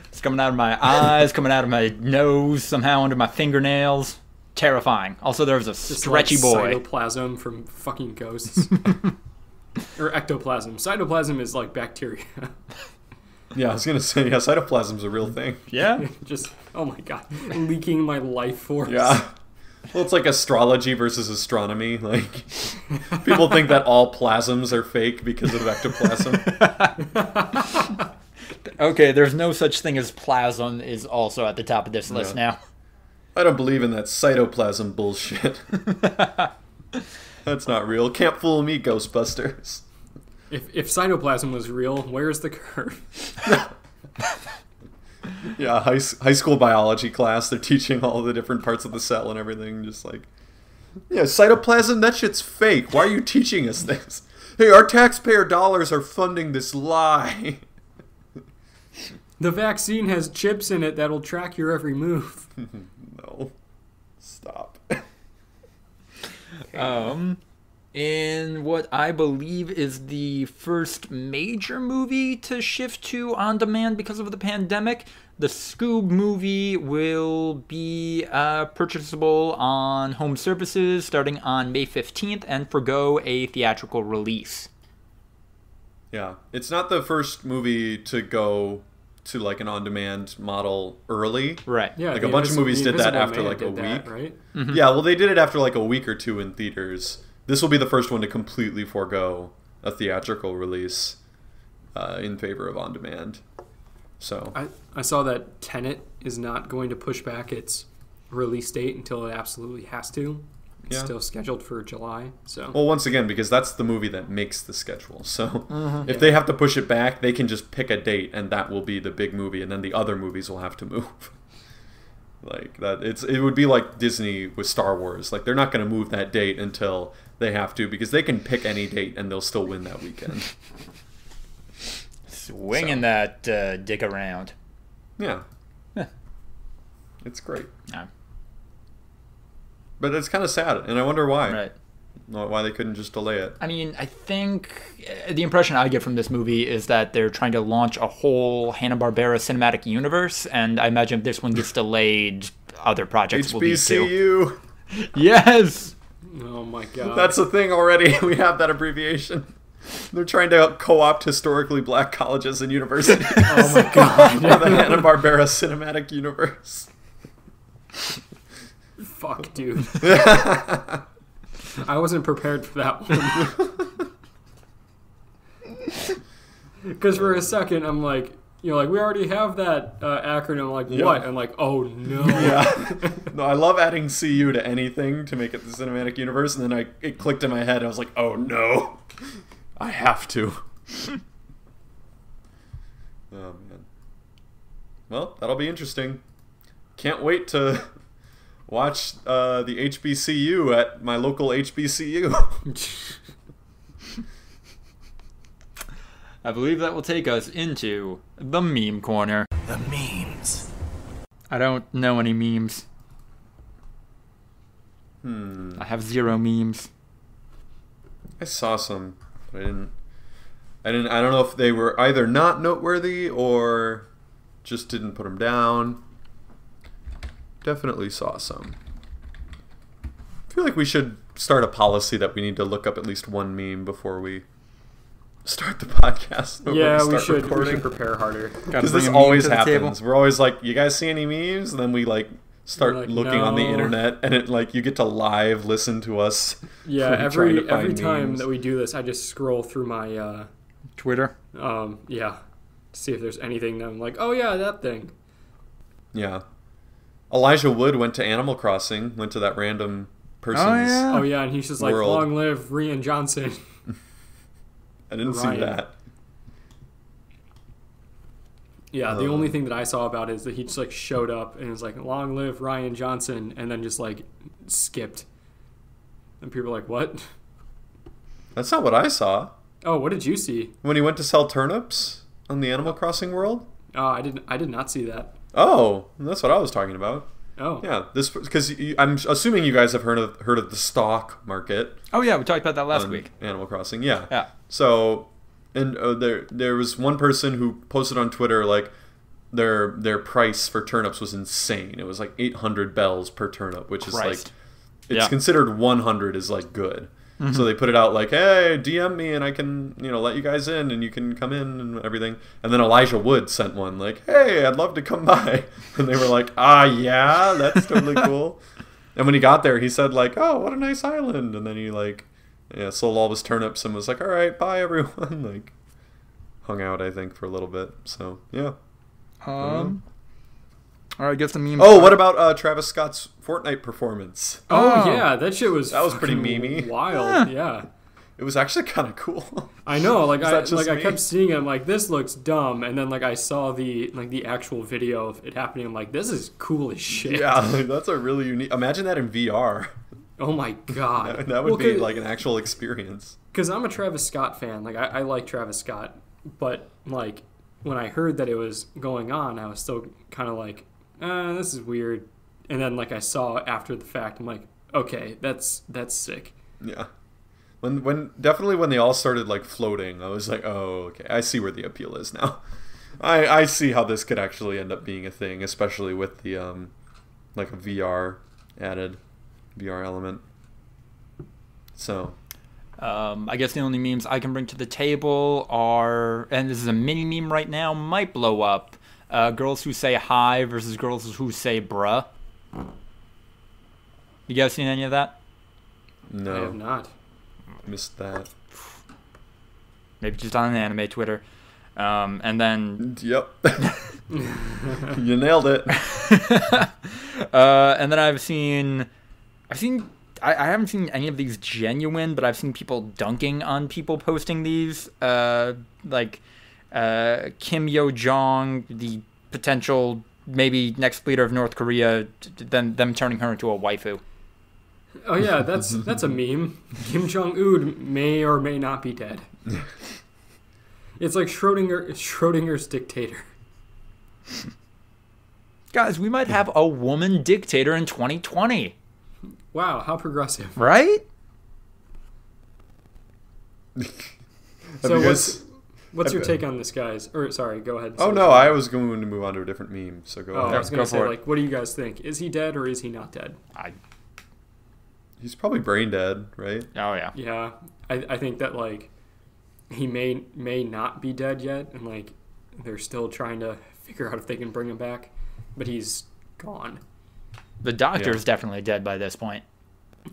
It's coming out of my eyes, coming out of my nose, somehow under my fingernails. Terrifying. Also, there was a stretchy boy. Cytoplasm from fucking ghosts. Or ectoplasm. Cytoplasm is like bacteria. Yeah, I was gonna say, yeah, cytoplasm's a real thing. Yeah? Just, oh my god, leaking my life force. Yeah. Well, it's like astrology versus astronomy. Like, people think that all plasms are fake because of ectoplasm. Okay, there's no such thing as plasm is also at the top of this list now. I don't believe in that cytoplasm bullshit. That's not real. Can't fool me, Ghostbusters. If cytoplasm was real, where's the curve? Yeah, high school biology class, they're teaching all the different parts of the cell and everything. Just like, yeah, cytoplasm, that shit's fake. Why are you teaching us this? Hey, our taxpayer dollars are funding this lie. The vaccine has chips in it that'll track your every move. No. Stop. In what I believe is the first major movie to shift to on demand because of the pandemic, the Scoob movie will be purchasable on home services starting on May 15th and forgo a theatrical release. Yeah, it's not the first movie to go to like an on-demand model early. Right. Yeah, Like a bunch of movies did that after like a week. That, right? Mm-hmm. Yeah, well, they did it after like a week or two in theaters. This will be the first one to completely forego a theatrical release in favor of on-demand. So I saw that Tenet is not going to push back its release date until it absolutely has to. It's still scheduled for July. So well, once again, because that's the movie that makes the schedule. So if they have to push it back, they can just pick a date, and that will be the big movie, and then the other movies will have to move. Like that, it would be like Disney with Star Wars. Like they're not going to move that date until they have to, because they can pick any date and they'll still win that weekend. Swinging that dick around. Yeah. It's great. Yeah. But it's kind of sad, and I wonder why. Right. Why they couldn't just delay it. I mean, I think the impression I get from this movie is that they're trying to launch a whole Hanna-Barbera cinematic universe, and I imagine if this one gets delayed, other projects will be too. HBCU. Yes! oh my god, That's a thing already. We have that abbreviation. They're trying to co-opt historically black colleges and universities. oh my god, For the Hanna-Barbera cinematic universe. fuck, dude. I wasn't prepared for that one. Because for a second, I'm like, we already have that acronym. I'm like, what? I'm like, oh no. Yeah. No, I love adding CU to anything to make it the cinematic universe, and then it clicked in my head. I was like, oh no, I have to. Oh man. Well, that'll be interesting. Can't wait to watch the HBCU at my local HBCU. I believe that will take us into the meme corner. The memes. I don't know any memes. I have 0 memes. I saw some, but I don't know if they were either not noteworthy or just didn't put them down. Definitely saw some. I feel like we should start a policy that we need to look up at least one meme before we start the podcast. Yeah, we start should recording. prepare harder. Because this always happens. We're always like, you guys see any memes? And then we start like, looking on the no. internet, and you get to live listen to us. Yeah, trying to every find time memes. that we do this, I just scroll through my Twitter? to see if there's anything that I'm like, oh yeah, that thing. Yeah. Elijah Wood went to Animal Crossing, went to that random person's... yeah. Oh yeah, and he's just like, World. long live Rian Johnson. I didn't see Ryan. that. Yeah, the only thing that I saw about it is that he just showed up and was like, long live Rian Johnson, and then just skipped. And people are like, what? That's not what I saw. Oh, what did you see? When he went to sell turnips on the Animal Crossing world? Oh, I did not see that. Oh, that's what I was talking about. Oh. Yeah, this because I'm assuming you guys have heard of the stock market. Oh yeah, we talked about that last week. Animal Crossing, yeah. Yeah. So, and there was one person who posted on Twitter like their price for turnips was insane. It was like 800 bells per turnip, which is like it's considered 100 is like good. Mm-hmm. So they put it out like, hey, DM me and I can, let you guys in and you can come in and everything. And then Elijah Wood sent one like, hey, I'd love to come by. And they were like, yeah, that's totally cool. And when he got there, he said like, oh, what a nice island. And then he sold all his turnips and was like, all right, bye everyone. Like hung out, I think, for a little bit. So, yeah. All right, get the meme. Oh, what about Travis Scott's Fortnite performance? Oh yeah, that was pretty memey. Wild, yeah. It was actually kind of cool. I know, I kept seeing it. I'm like, this looks dumb, and then I saw the actual video of it happening. I'm like, this is cool as shit. Yeah, that's a really unique. Imagine that in VR. Oh my god, that would be like an actual experience. Because I'm a Travis Scott fan. I like Travis Scott, but when I heard that it was going on, I was still kind of like, this is weird. And then I saw after the fact, I'm like, okay, that's sick. Yeah. When they all started floating, I was like, oh, okay, I see where the appeal is now. I see how this could actually end up being a thing, especially with the a VR added VR element. So I guess the only memes I can bring to the table are, and this is a mini meme right now, might blow up, girls who say hi versus girls who say bruh. You guys seen any of that? No. I have not. Missed that. Maybe just on an anime Twitter. And then... Yep. You nailed it. And then I haven't seen any of these genuine, but I've seen people dunking on people posting these. Kim Yo Jong, the potential maybe next leader of North Korea, then them turning her into a waifu. Oh yeah, that's a meme. Kim Jong-un may or may not be dead. It's like Schrodinger's dictator. Guys, we might have a woman dictator in 2020. Wow, how progressive. Right? So what's your take on this, guys? Or sorry, go ahead. Oh no, I was going to move on to a different meme, so go ahead. I was going to say, what do you guys think? Is he dead or is he not dead? He's probably brain dead, right? Oh yeah. Yeah, I think that he may not be dead yet, and they're still trying to figure out if they can bring him back, but he's gone. The doctor's definitely dead by this point.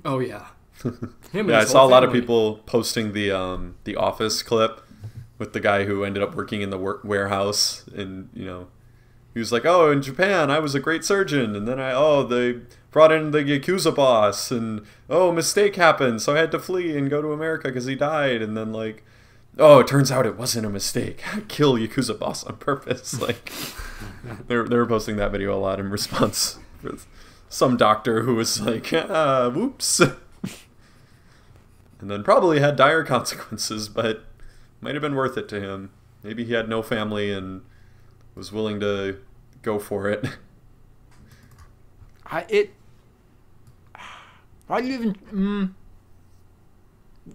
Oh yeah. I saw a lot of people posting the Office clip with the guy who ended up working in the warehouse, and he was like, oh, in Japan I was a great surgeon, and then they brought in the Yakuza boss, and mistake happened, so I had to flee and go to America because he died, and then it turns out it wasn't a mistake. Kill Yakuza boss on purpose. They were posting that video a lot in response with some doctor who was like, whoops. And then probably had dire consequences, but might have been worth it to him. Maybe he had no family and was willing to go for it. Why do you even...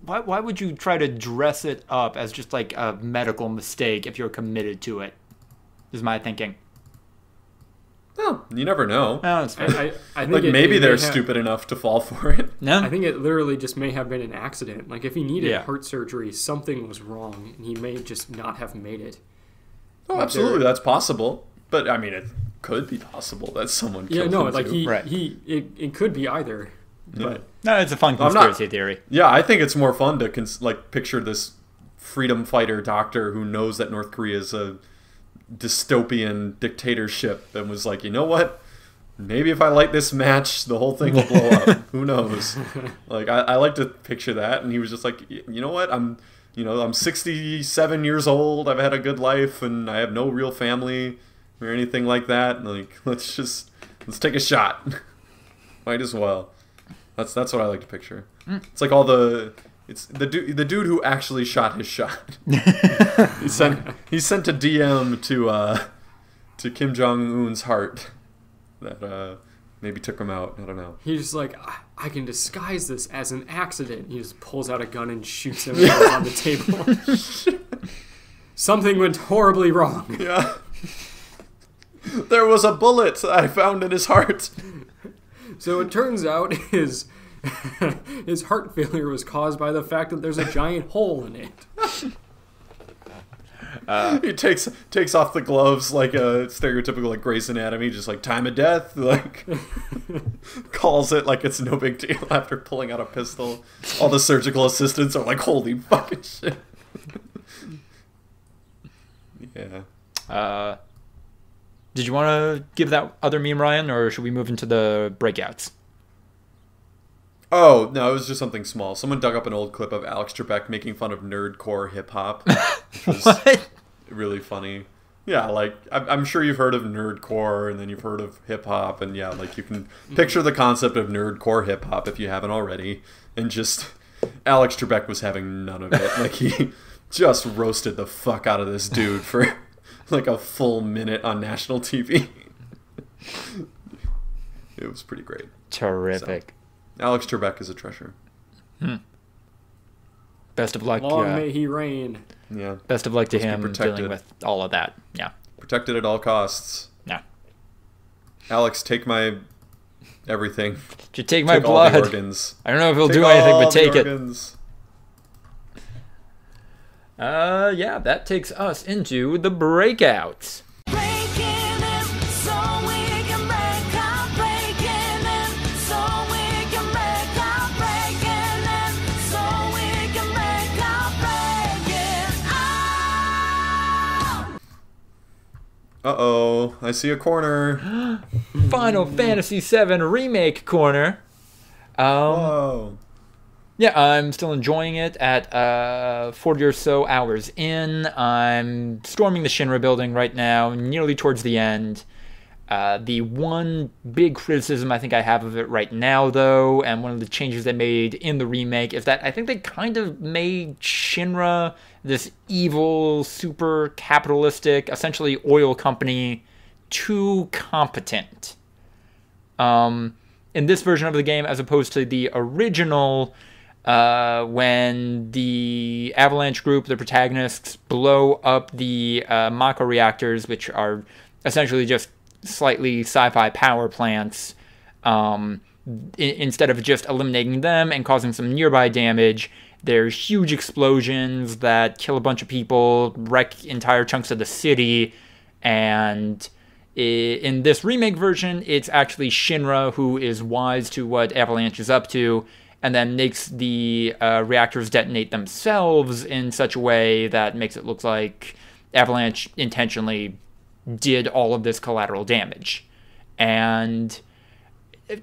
Why would you try to dress it up as just a medical mistake if you're committed to it? Is my thinking. Well, you never know. No, it's fair. I think maybe they're stupid enough to fall for it. No, I think it literally just may have been an accident. If he needed heart surgery, something was wrong, and he may just not have made it. Oh, absolutely, that's possible. But I mean, it could be possible that someone killed him too. It could be either. Yeah. But no, it's a fun conspiracy theory. Yeah, I think it's more fun to picture this freedom fighter doctor who knows that North Korea is a dystopian dictatorship and was like, you know what? Maybe if I light this match, the whole thing will blow up. Who knows? I like to picture that, and he was just like, you know what? I'm 67 years old. I've had a good life, and I have no real family or anything like that. Let's take a shot. Might as well. That's what I like to picture. It's like it's the dude who actually shot his shot. he sent a DM to Kim Jong Un's heart that maybe took him out. I don't know. He's just like, I can disguise this as an accident. He just pulls out a gun and shoots him on the table. Something went horribly wrong. Yeah. There was a bullet I found in his heart. So it turns out his heart failure was caused by the fact that there's a giant hole in it. He takes off the gloves like a stereotypical like Grey's Anatomy, just like time of death, like calls it like it's no big deal after pulling out a pistol. All the surgical assistants are like, holy fucking shit. Yeah. Did you want to give that other meme, Ryan, or should we move into the breakouts? Oh, no, it was just something small. Someone dug up an old clip of Alex Trebek making fun of nerdcore hip-hop, which was What? really funny. Yeah, like, I'm sure you've heard of nerdcore, and then you've heard of hip-hop, and yeah, like, you can picture the concept of nerdcore hip-hop if you haven't already, and just, Alex Trebek was having none of it. Like, he just roasted the fuck out of this dude for, like, a full minute on national TV. It was pretty great. Terrific. So, Alex Trebek is a treasure. Best of luck. Long may he reign. Yeah. Best of luck to him dealing with all of that. Yeah. Protected at all costs. Yeah. Alex, take my everything. You take my Take blood. all the organs. I don't know if he'll Take do anything, all but take the it. organs. Yeah, that takes us into the breakouts. Uh-oh, I see a corner. Final Fantasy VII Remake corner. Whoa. Yeah, I'm still enjoying it at 40 or so hours in. I'm storming the Shinra building right now, nearly towards the end. The one big criticism I think I have of it right now, though, and one of the changes they made in the remake, is that I think they kind of made Shinra this evil, super capitalistic, essentially oil company, too competent. In this version of the game, as opposed to the original, when the Avalanche group, the protagonists, blow up the Mako reactors, which are essentially just slightly sci-fi power plants, instead of just eliminating them and causing some nearby damage, there's huge explosions that kill a bunch of people, wreck entire chunks of the city, and in this remake version, it's actually Shinra who is wise to what Avalanche is up to, and then makes the reactors detonate themselves in such a way that makes it look like Avalanche intentionally did all of this collateral damage. And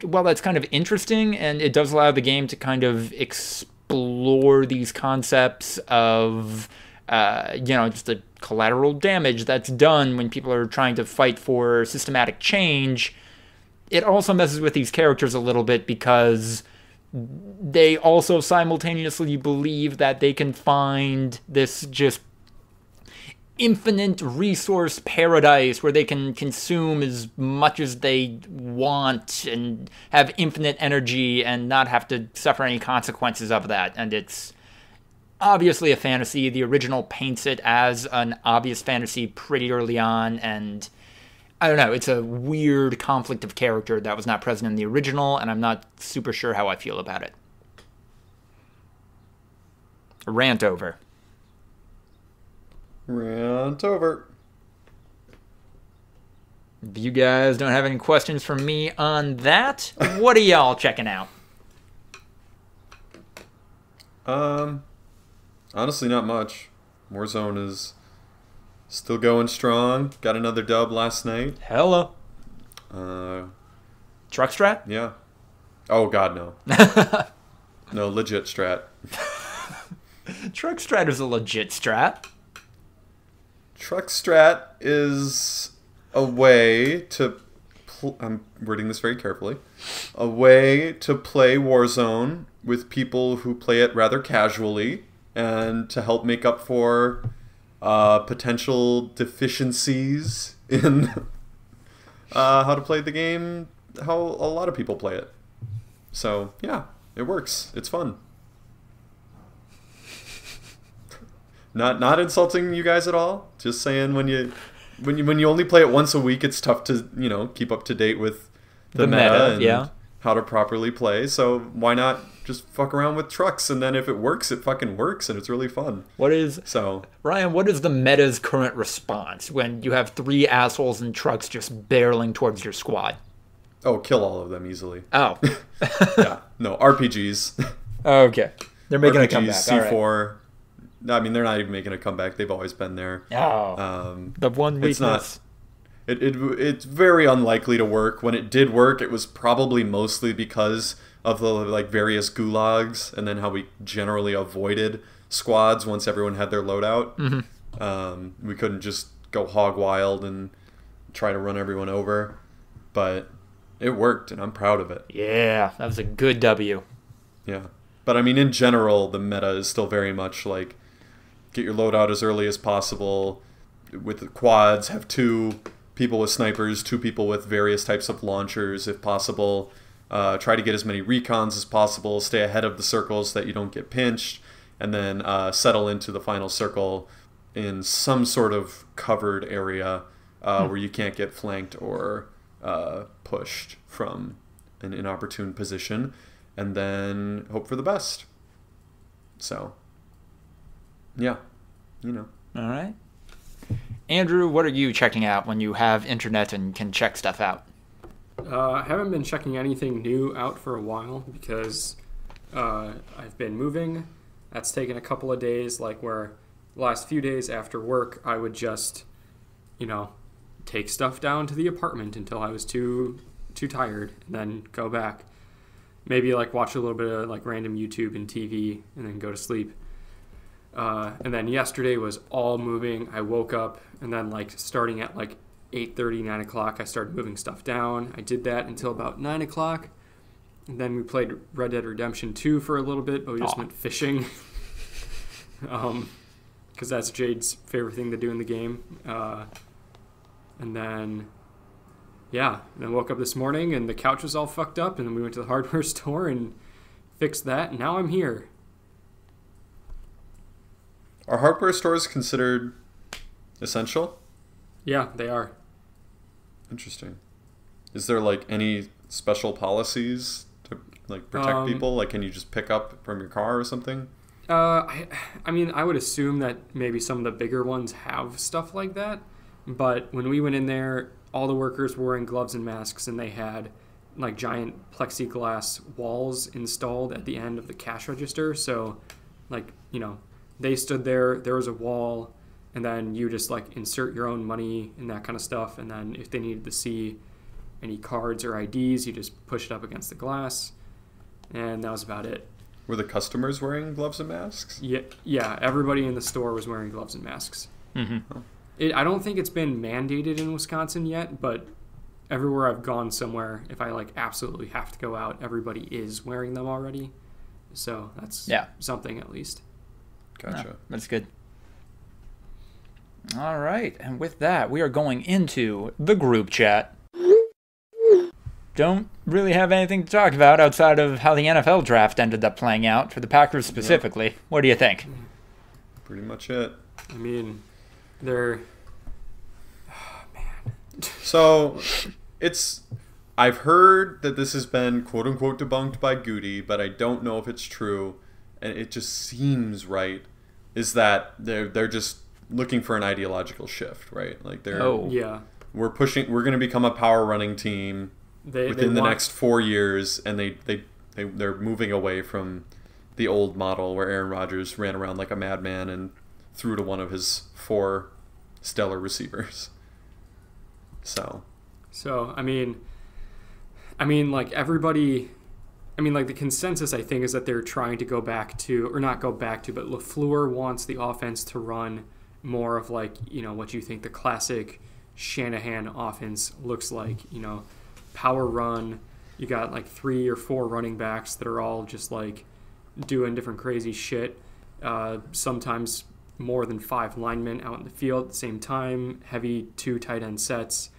while that's kind of interesting, and it does allow the game to kind of explore these concepts of, just the collateral damage that's done when people are trying to fight for systematic change, it also messes with these characters a little bit because they also simultaneously believe that they can find this just infinite resource paradise where they can consume as much as they want and have infinite energy and not have to suffer any consequences of that. And it's obviously a fantasy. The original paints it as an obvious fantasy pretty early on, and I don't know, it's a weird conflict of character that was not present in the original, and I'm not super sure how I feel about it. Rant over. Rant over. If you guys don't have any questions for me on that, what are y'all checking out? Honestly, not much. Warzone is still going strong. Got another dub last night. Hello. Truck strat? Yeah. Oh, God, no. No, legit strat. Truck strat is a legit strat. Truck strat is a way to I'm wording this very carefully, a way to play Warzone with people who play it rather casually, and to help make up for potential deficiencies in how to play the game, how a lot of people play it. So yeah, it works. It's fun. Not insulting you guys at all. Just saying when you only play it once a week, it's tough to keep up to date with the meta and how to properly play. So why not just fuck around with trucks, and then if it works, it fucking works, and it's really fun. Ryan, what is the meta's current response when you have 3 assholes in trucks just barreling towards your squad? Oh, kill all of them easily. Oh. Yeah. No, RPGs. Okay. They're making RPGs, a comeback. C4. Right. I mean, they're not even making a comeback. They've always been there. Oh. The one weakness. It's very unlikely to work. When it did work, it was probably mostly because of the various gulags, and then how we generally avoided squads once everyone had their loadout. Mm-hmm. We couldn't just go hog wild and try to run everyone over, but it worked, and I'm proud of it. Yeah, that was a good W. Yeah, but I mean, in general, the meta is still very much like, get your loadout as early as possible. With the quads, have 2 people with snipers, 2 people with various types of launchers, if possible. Try to get as many recons as possible. Stay ahead of the circles so that you don't get pinched. And then settle into the final circle in some sort of covered area where you can't get flanked or pushed from an inopportune position. And then hope for the best. So, yeah, All right. Andrew, what are you checking out when you have internet and can check stuff out? I haven't been checking anything new out for a while because I've been moving. That's taken a couple of days, where the last few days after work, I would just, take stuff down to the apartment until I was too tired, and then go back. Maybe watch a little bit of random YouTube and TV, and then go to sleep. And then yesterday was all moving. I woke up, and then starting at 8:30, 9 o'clock, I started moving stuff down. I did that until about 9 o'clock. And then we played Red Dead Redemption 2 for a little bit, but we just went fishing. Because that's Jade's favorite thing to do in the game. And then woke up this morning, and the couch was all fucked up, and then we went to the hardware store and fixed that, and now I'm here. Are hardware stores considered essential? Yeah, they are. Interesting. Is there any special policies to protect people? Can you just pick up from your car or something? I mean, I would assume that maybe some of the bigger ones have stuff like that. But when we went in there, all the workers were wearing gloves and masks, and they had giant plexiglass walls installed at the end of the cash register. So, they stood there. There was a wall. And then you just insert your own money and that kind of stuff. And then if they needed to see any cards or IDs, you just push it up against the glass. And that was about it. Were the customers wearing gloves and masks? Yeah. Everybody in the store was wearing gloves and masks. Mm-hmm. I don't think it's been mandated in Wisconsin yet, but everywhere I've gone somewhere, if I absolutely have to go out, everybody is wearing them already. So that's something at least. Gotcha. Oh, that's good. All right, and with that, we are going into the group chat. Don't really have anything to talk about outside of how the NFL draft ended up playing out, for the Packers specifically. Yep. What do you think? Pretty much it. I mean, they're... Oh, man. So, I've heard that this has been quote-unquote debunked by Goody, but I don't know if it's true, and it just seems right, is that they're just looking for an ideological shift, right? We're going to become a power running team within the next 4 years, and they're moving away from the old model where Aaron Rodgers ran around like a madman and threw to one of his 4 stellar receivers. So I mean everybody, the consensus, I think, is that they're trying to go back to, or not go back to, but LaFleur wants the offense to run more of what you think the classic Shanahan offense looks like, power run. You got like 3 or 4 running backs that are all just like doing different crazy shit. Sometimes more than 5 linemen out in the field at the same time. Heavy 2 tight end sets.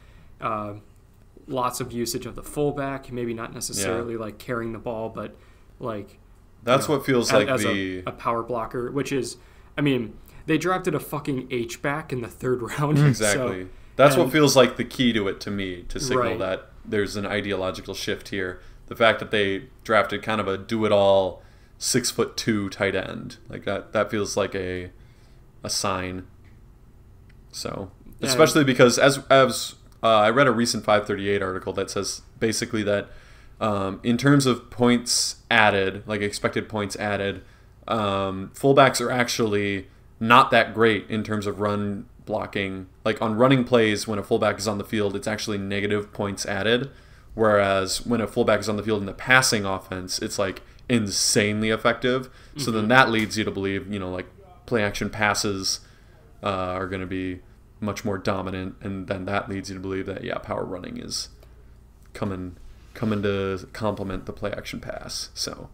Lots of usage of the fullback. Maybe not necessarily like carrying the ball, but like that's what feels like as a power blocker. Which is, I mean, they drafted a fucking H-back in the 3rd round. Exactly. So, that's what feels like the key to it to me, to signal right. that there's an ideological shift here. The fact that they drafted kind of a do-it-all 6'2" tight end, like that feels like a sign. So, especially because as I read a recent 538 article that says basically that in terms of points added, like expected points added, fullbacks are actually not that great in terms of run blocking. Like on running plays, when a fullback is on the field, it's actually negative points added. Whereas when a fullback is on the field in the passing offense, it's like insanely effective. Mm-hmm. So then that leads you to believe, like play action passes are going to be much more dominant, and then that leads you to believe that power running is coming to complement the play action pass. So,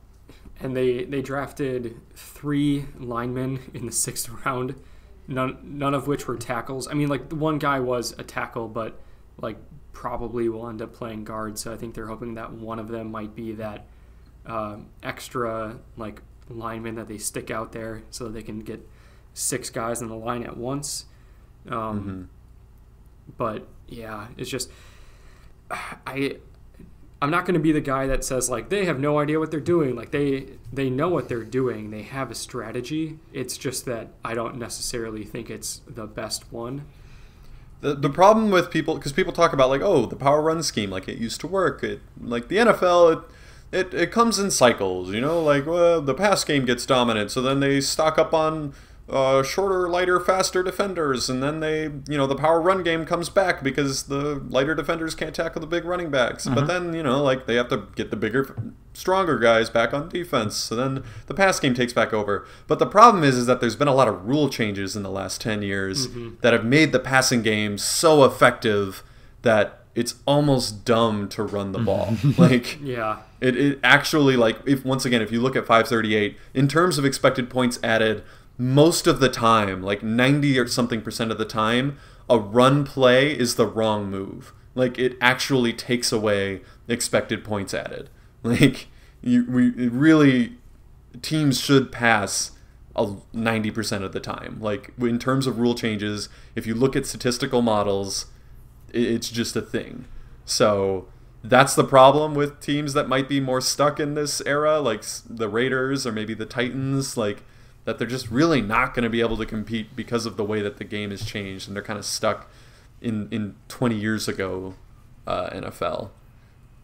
and they drafted 3 linemen in the 6th round. None of which were tackles. I mean, like, the one guy was a tackle, but, like, probably will end up playing guard. So I think they're hoping that one of them might be that extra, like, lineman that they stick out there so that they can get 6 guys on the line at once. But, yeah, it's just... I'm not going to be the guy that says, like, they have no idea what they're doing. Like, they know what they're doing. They have a strategy. It's just that I don't necessarily think it's the best one. The problem with people, because people talk about, like, oh, the power run scheme, like, it used to work. Like, the NFL, it comes in cycles, like, well, the pass game gets dominant, so then they stock up on shorter, lighter, faster defenders, and then the power run game comes back because the lighter defenders can't tackle the big running backs. But then, like, they have to get the bigger, stronger guys back on defense, so then the pass game takes back over. But the problem is that there's been a lot of rule changes in the last 10 years that have made the passing game so effective that it's almost dumb to run the ball. Like, yeah, it actually, like, if you look at 538, in terms of expected points added, most of the time, like 90 or something % of the time, a run play is the wrong move. Like, it actually takes away expected points added. Like, teams should pass 90% of the time. Like, in terms of rule changes, if you look at statistical models, it's just a thing. So that's the problem with teams that might be more stuck in this era, like the Raiders or maybe the Titans, like, that they're just really not going to be able to compete because of the way that the game has changed, and they're kind of stuck in 20 years ago NFL.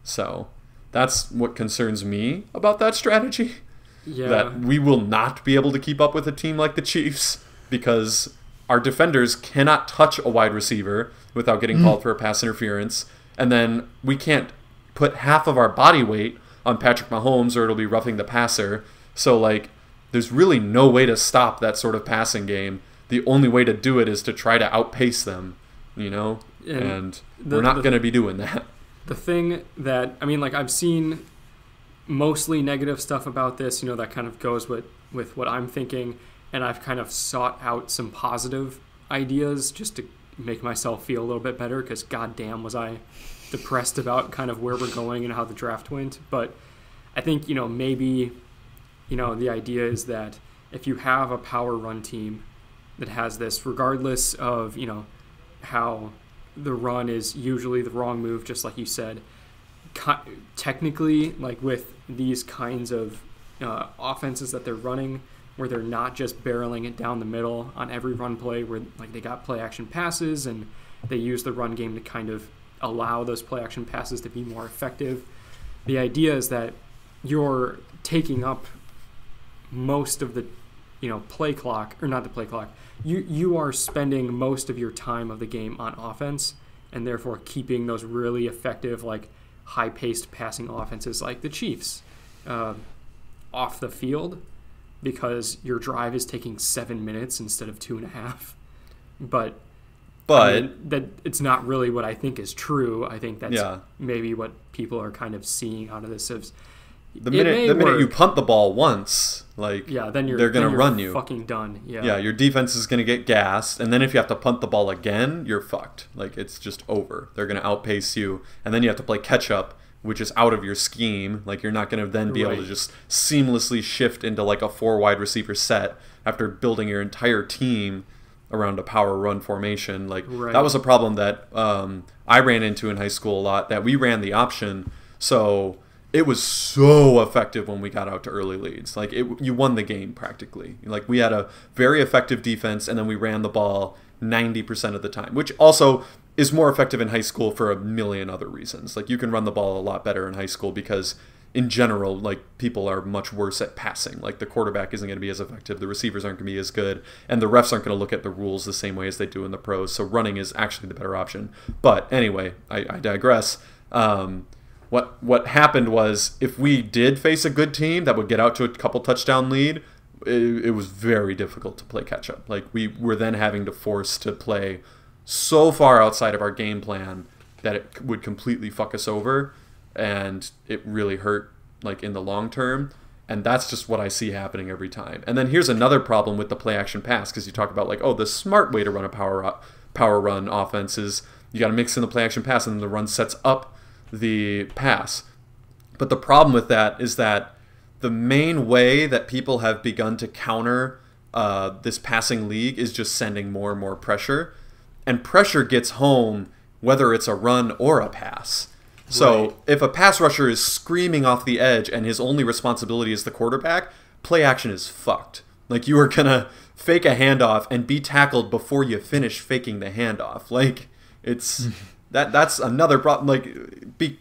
So that's what concerns me about that strategy. Yeah. That we will not be able to keep up with a team like the Chiefs because our defenders cannot touch a wide receiver without getting called for a pass interference, and then we can't put half of our body weight on Patrick Mahomes or it'll be roughing the passer. So, like, there's really no way to stop that sort of passing game. The only way to do it is to try to outpace them, and we're not going to be doing that. The thing that, I mean, like, I've seen mostly negative stuff about this, that kind of goes with what I'm thinking, and I've kind of sought out some positive ideas just to make myself feel a little bit better, because goddamn was I depressed about kind of where we're going and how the draft went. But I think, maybe... the idea is that if you have a power run team that has this, regardless of, how the run is usually the wrong move, just like you said, technically, like with these kinds of offenses that they're running, where they're not just barreling it down the middle on every run play, where like they got play action passes and they use the run game to kind of allow those play action passes to be more effective. The idea is that you're taking up most of the play clock, or not the play clock, you are spending most of your time of the game on offense, and therefore keeping those really effective, like, high-paced passing offenses like the Chiefs off the field, because your drive is taking 7 minutes instead of 2.5. But But that it's not really what I think is true. I think that's yeah. maybe what people are kind of seeing out of this. The minute you punt the ball once, like they're going to run you. Fucking done. Yeah, your defense is going to get gassed, and then if you have to punt the ball again, you're fucked. Like it's just over. They're going to outpace you, and then you have to play catch up, which is out of your scheme. Like you're not going to then be able to just seamlessly shift into like a 4 wide receiver set after building your entire team around a power run formation. Like that was a problem that I ran into in high school a lot, that we ran the option. So it was so effective when we got out to early leads. Like you won the game practically. Like we had a very effective defense, and then we ran the ball 90% of the time, which also is more effective in high school for a million other reasons. Like you can run the ball a lot better in high school because in general, like people are much worse at passing. Like the quarterback isn't going to be as effective, the receivers aren't going to be as good, and the refs aren't going to look at the rules the same way as they do in the pros. So running is actually the better option. But anyway, I digress. What happened was, if we did face a good team that would get out to a couple touchdown lead, it was very difficult to play catch up. Like we were then having to force to play so far outside of our game plan that it would completely fuck us over, and it really hurt like in the long term. And that's just what I see happening every time. And then here's another problem with the play action pass, because you talk about like, oh, the smart way to run a power run offense is you got to mix in the play action pass, and then the run sets up the pass. But the problem with that is that the main way that people have begun to counter this passing league is just sending more and more pressure, and pressure gets home whether it's a run or a pass. So if a pass rusher is screaming off the edge and his only responsibility is the quarterback, play action is fucked. Like you are gonna fake a handoff and be tackled before you finish faking the handoff. Like it's that's another problem. Like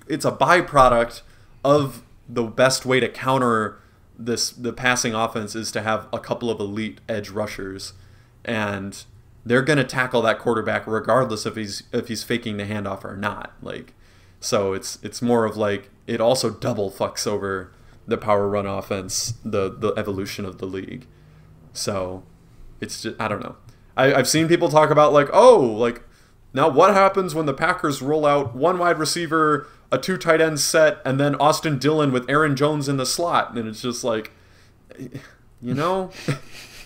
it's a byproduct of the best way to counter the passing offense is to have a couple of elite edge rushers, and they're gonna tackle that quarterback regardless if he's faking the handoff or not. Like. So it's more of like it also double fucks over the power run offense, the evolution of the league. So it's just, I don't know. I've seen people talk about like, oh, like now what happens when the Packers roll out 1 wide receiver, a 2 tight end set, and then Austin Dillon with Aaron Jones in the slot, and it's just like, you know.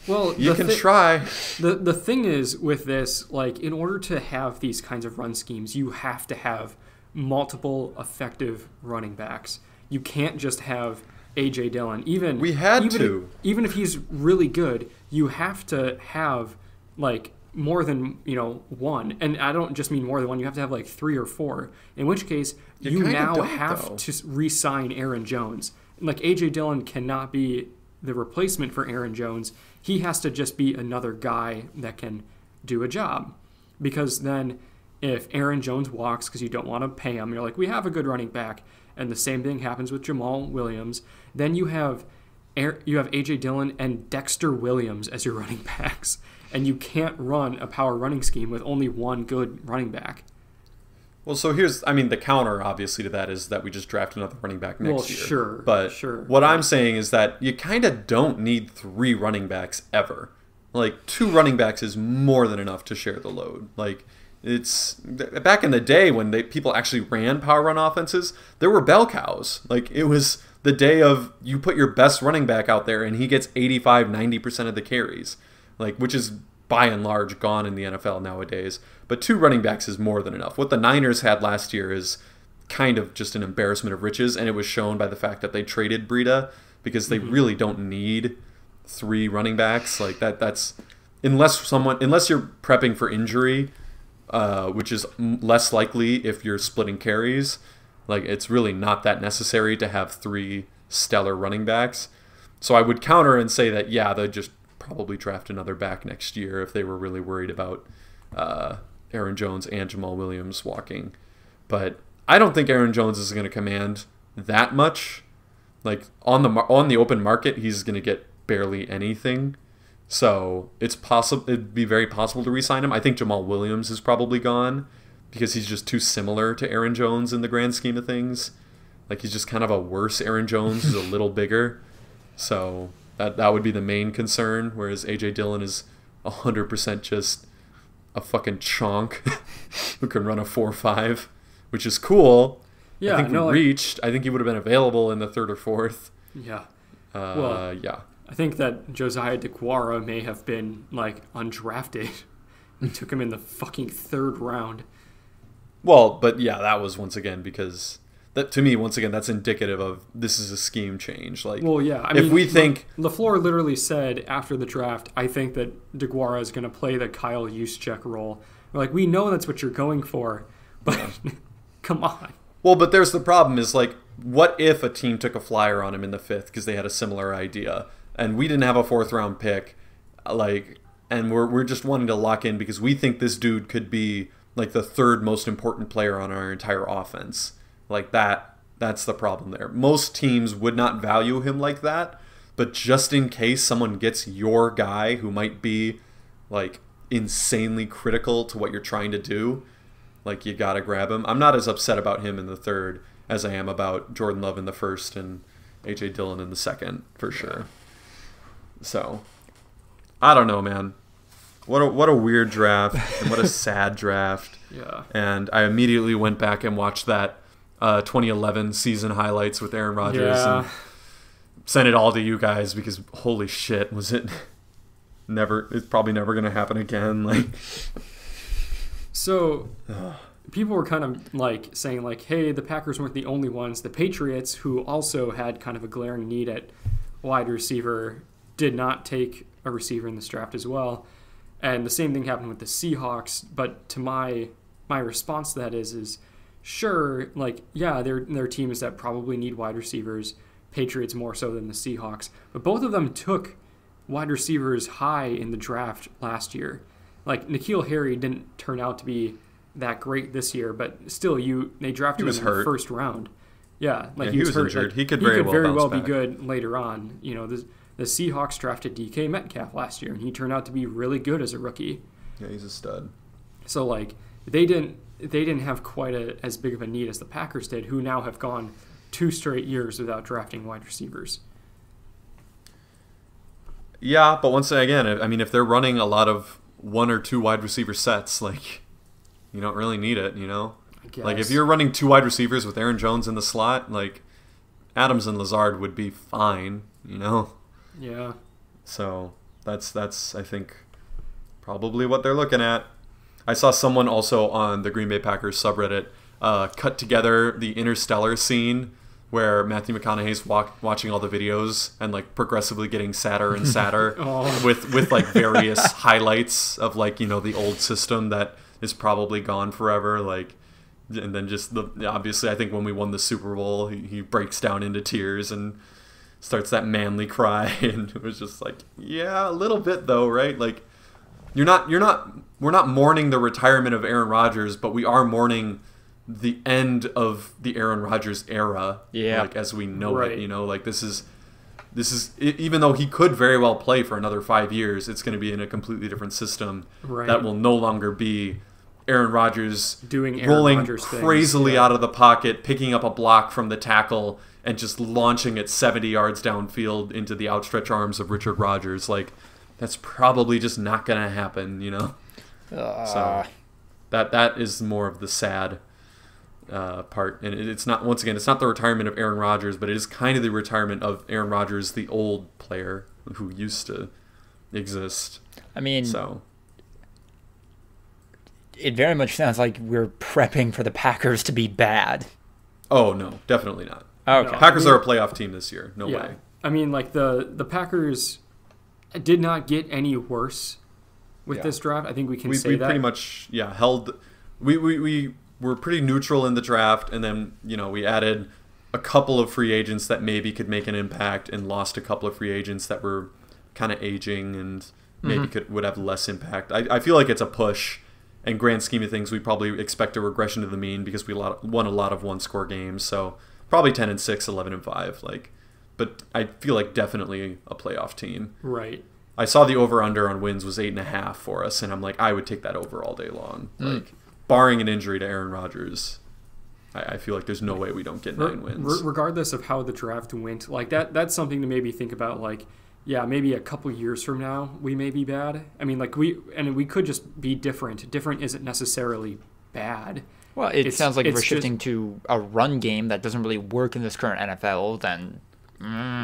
Well, you can try. The thing is with this, like in order to have these kinds of run schemes, you have to have multiple effective running backs. You can't just have A.J. Dillon. Even if he's really good, you have to have like more than one. And I don't just mean more than one. You have to have like 3 or 4. In which case, you now have to re-sign Aaron Jones. Like A.J. Dillon cannot be the replacement for Aaron Jones. He has to just be another guy that can do a job, because then if Aaron Jones walks because you don't want to pay him, you're like, we have a good running back, and the same thing happens with Jamal Williams, then you have A.J. Dillon and Dexter Williams as your running backs, and you can't run a power running scheme with only one good running back. Well, so the counter obviously to that is that we just draft another running back next year. Sure. What I'm saying is that you kind of don't need 3 running backs ever. Like 2 running backs is more than enough to share the load. Like, it's back in the day when people actually ran power run offenses, there were bell cows. Like it was the day of you put your best running back out there and he gets 85-90% of the carries, like, which is by and large gone in the NFL nowadays. But 2 running backs is more than enough. What the Niners had last year is kind of just an embarrassment of riches, and it was shown by the fact that they traded Breida, because they really don't need 3 running backs. Like that's unless you're prepping for injury, which is less likely if you're splitting carries. Like it's really not that necessary to have 3 stellar running backs. So I would counter and say that they'd just probably draft another back next year if they were really worried about Aaron Jones and Jamal Williams walking. But I don't think Aaron Jones is going to command that much. Like on the open market, he's going to get barely anything. So it'd be very possible to re-sign him. I think Jamal Williams is probably gone because he's just too similar to Aaron Jones in the grand scheme of things. Like he's just kind of a worse Aaron Jones who's a little bigger. So that would be the main concern, whereas A.J. Dillon is 100% just a fucking chonk who can run a 4.5, which is cool. Yeah, I think I think he would have been available in the third or fourth. Yeah. Yeah. I think that Josiah DeGuara may have been like undrafted. We took him in the fucking third round. Well, but yeah, that was once again because that to me once again that's indicative of this is a scheme change. Like, well, yeah, I if mean, we think LaFleur literally said after the draft, I think that DeGuara is going to play the Kyle Juszczyk role. We're like, we know that's what you're going for, but come on. Well, but there's the problem is like, what if a team took a flyer on him in the 5th because they had a similar idea, and we didn't have a 4th round pick, like, and we're just wanting to lock in because we think this dude could be like the 3rd most important player on our entire offense. Like that's the problem there. Most teams would not value him like that, but just in case someone gets your guy who might be like insanely critical to what you're trying to do, like you gotta grab him. I'm not as upset about him in the 3rd as I am about Jordan Love in the 1st and AJ Dillon in the 2nd for sure. So I don't know, man. What a weird draft and what a sad draft. Yeah. And I immediately went back and watched that 2011 season highlights with Aaron Rodgers and sent it all to you guys because holy shit, was it never? It's probably never going to happen again. Like, so people were kind of like saying like, hey, the Packers weren't the only ones. The Patriots, who also had kind of a glaring need at wide receiver, did not take a receiver in this draft as well. And the same thing happened with the Seahawks. But to my response to that is sure, like, yeah, there are teams that probably need wide receivers, Patriots more so than the Seahawks. But both of them took wide receivers high in the draft last year. Like, N'Keal Harry didn't turn out to be that great this year, but still, they drafted him in the 1st round. Yeah, like he was hurt. Injured. Like, he could very well be good later on. You know, the Seahawks drafted DK Metcalf last year, and he turned out to be really good as a rookie. Yeah, he's a stud. So, like, they didn't have quite as big of a need as the Packers did, who now have gone 2 straight years without drafting wide receivers. Yeah, but once again, I mean, if they're running a lot of 1 or 2 wide receiver sets, like, you don't really need it, you know? I guess. Like, if you're running 2 wide receivers with Aaron Jones in the slot, like, Adams and Lazard would be fine, you know? Yeah. So that's I think probably what they're looking at. I saw someone also on the Green Bay Packers subreddit cut together the Interstellar scene where Matthew McConaughey's watching all the videos and like progressively getting sadder and sadder with like various highlights of like, you know, the old system that is probably gone forever, like, and then just obviously I think when we won the Super Bowl he breaks down into tears and starts that manly cry, and it was just like, yeah, a little bit though, right? Like, we're not mourning the retirement of Aaron Rodgers, but we are mourning the end of the Aaron Rodgers era, like as we know it. You know, like this is even though he could very well play for another 5 years, it's going to be in a completely different system that will no longer be Aaron Rodgers rolling crazily out of the pocket, picking up a block from the tackle, and just launching it 70 yards downfield into the outstretched arms of Richard Rodgers. Like, that's probably just not going to happen, you know? So that is more of the sad part. And it's not, once again, it's not the retirement of Aaron Rodgers, but it is kind of the retirement of Aaron Rodgers, the old player who used to exist. I mean, so it very much sounds like we're prepping for the Packers to be bad. Oh, no, definitely not. Okay. Packers are a playoff team this year. No way. I mean, like, the Packers did not get any worse with this draft. I think we can say we that. Pretty much, held... We were pretty neutral in the draft, and then, you know, we added a couple of free agents that maybe could make an impact and lost a couple of free agents that were kind of aging and maybe would have less impact. I feel like it's a push. In grand scheme of things, we probably expect a regression to the mean because we won a lot of one-score games, so... Probably 10-6, 11-5, like, but I feel like definitely a playoff team. Right. I saw the over/under on wins was 8.5 for us, and I'm like, I would take that over all day long. Like, barring an injury to Aaron Rodgers, I feel like there's no way we don't get 9 wins. Regardless of how the draft went, like that's something to maybe think about. Like, yeah, maybe a couple years from now, we may be bad. I mean, like, we could just be different. Different isn't necessarily bad. Well, it sounds like we're shifting to a run game that doesn't really work in this current NFL, then...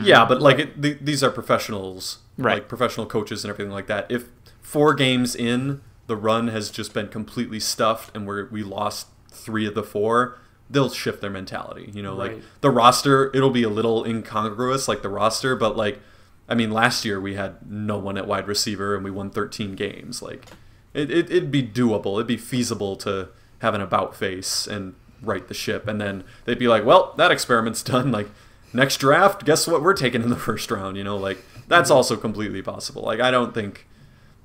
Yeah, but, like, these are professionals, right? Like, professional coaches and everything like that. If 4 games in, the run has just been completely stuffed and we lost 3 of the 4, they'll shift their mentality. You know, right. Like, the roster, it'll be a little incongruous, like, the roster, but, like, I mean, last year we had no one at wide receiver and we won 13 games. Like, it'd be doable. It'd be feasible to have an about face and right the ship, and then they'd be like, well, that experiment's done. Like, next draft, guess what we're taking in the first round, you know? Like, that's also completely possible. Like, I don't think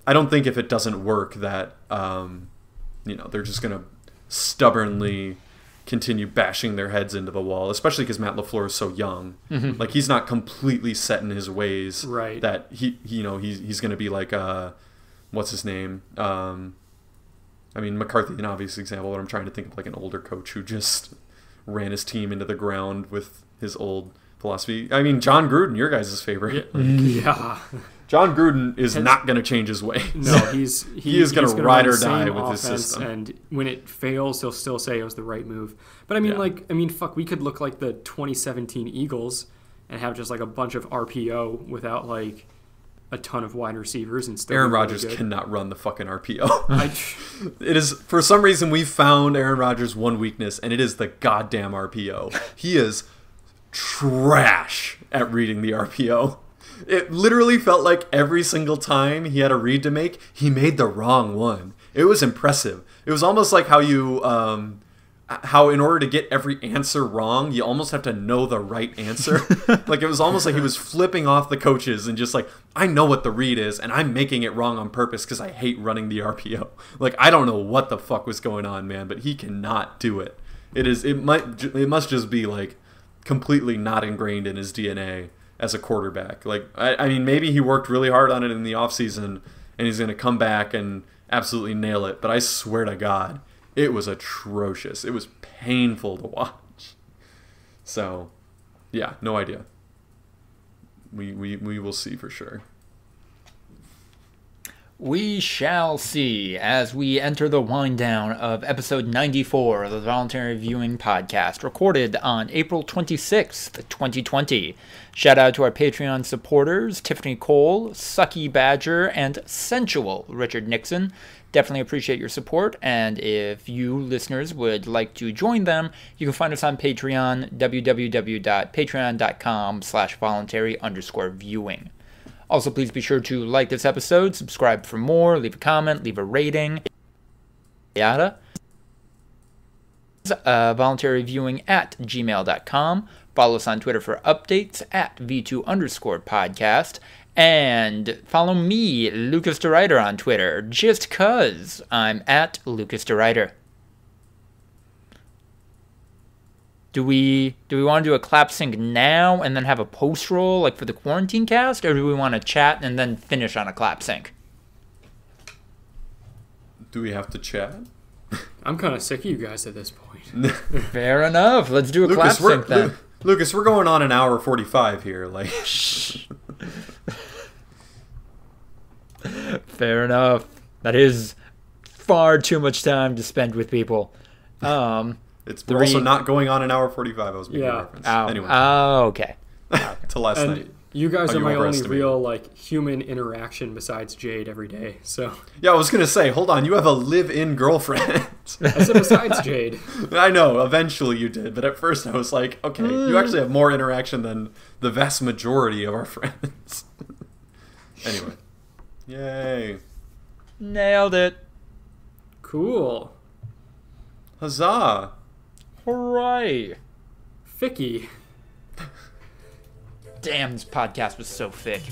if it doesn't work that you know, they're just gonna stubbornly continue bashing their heads into the wall, especially because Matt LaFleur is so young. Mm-hmm. Like, he's not completely set in his ways, right? That he you know, he's gonna be like what's his name, I mean, McCarthy, an obvious example, but I'm trying to think of like an older coach who just ran his team into the ground with his old philosophy. I mean, John Gruden, your guys' favorite. Yeah. John Gruden is not going to change his ways. No, he is going to ride or die with his system. And when it fails, he'll still say it was the right move. But I mean, fuck, we could look like the 2017 Eagles and have just like a bunch of RPO without like a ton of wide receivers and still. Aaron really Rodgers good. cannot run the fucking RPO. It is, for some reason, we've found Aaron Rodgers' one weakness, and it is the goddamn RPO. He is trash at reading the RPO. It literally felt like every single time he had a read to make, he made the wrong one. It was impressive. It was almost like how you, how in order to get every answer wrong, you almost have to know the right answer. Like, it was almost like he was flipping off the coaches and just like, I know what the read is, and I'm making it wrong on purpose because I hate running the RPO. Like, I don't know what the fuck was going on, man, but he cannot do it. It must just be like completely not ingrained in his DNA as a quarterback. Like, I mean, maybe he worked really hard on it in the offseason and he's going to come back and absolutely nail it. But I swear to God, it was atrocious. It was painful to watch. So, yeah, no idea. We will see for sure. We shall see as we enter the wind down of episode 94 of the Voluntary Viewing podcast, recorded on April 26th, 2020. Shout out to our Patreon supporters, Tiffany Cole, Sucky Badger, and Sensual Richard Nixon. Definitely appreciate your support, and if you listeners would like to join them, you can find us on Patreon, www.patreon.com/voluntary_viewing. Also, please be sure to like this episode, subscribe for more, leave a comment, leave a rating, yada. Voluntaryviewing@gmail.com. Follow us on Twitter for updates @V2_podcast. And follow me, Lucas DeRuyter, on Twitter, just cuz I'm @Lucas DeRuyter. Do we want to do a clap sync now and then have a post roll like for the quarantine cast, or do we want to chat and then finish on a clap sync? Do we have to chat? I'm kind of sick of you guys at this point. Fair enough. Let's do a clap sync then. Lucas, we're going on an hour 45 here. Like, fair enough. That is far too much time to spend with people. We're also not going on an hour 45. I was making a reference. Anyway. Oh, okay. To last night. You guys are my only real like human interaction besides Jade every day. So yeah, I was gonna say, hold on, you have a live-in girlfriend. I said besides Jade. I know, eventually you did, but at first I was like, okay, you actually have more interaction than the vast majority of our friends. Anyway, yay! Nailed it. Cool. Huzzah! Hooray! Ficky. Damn, this podcast was so thick.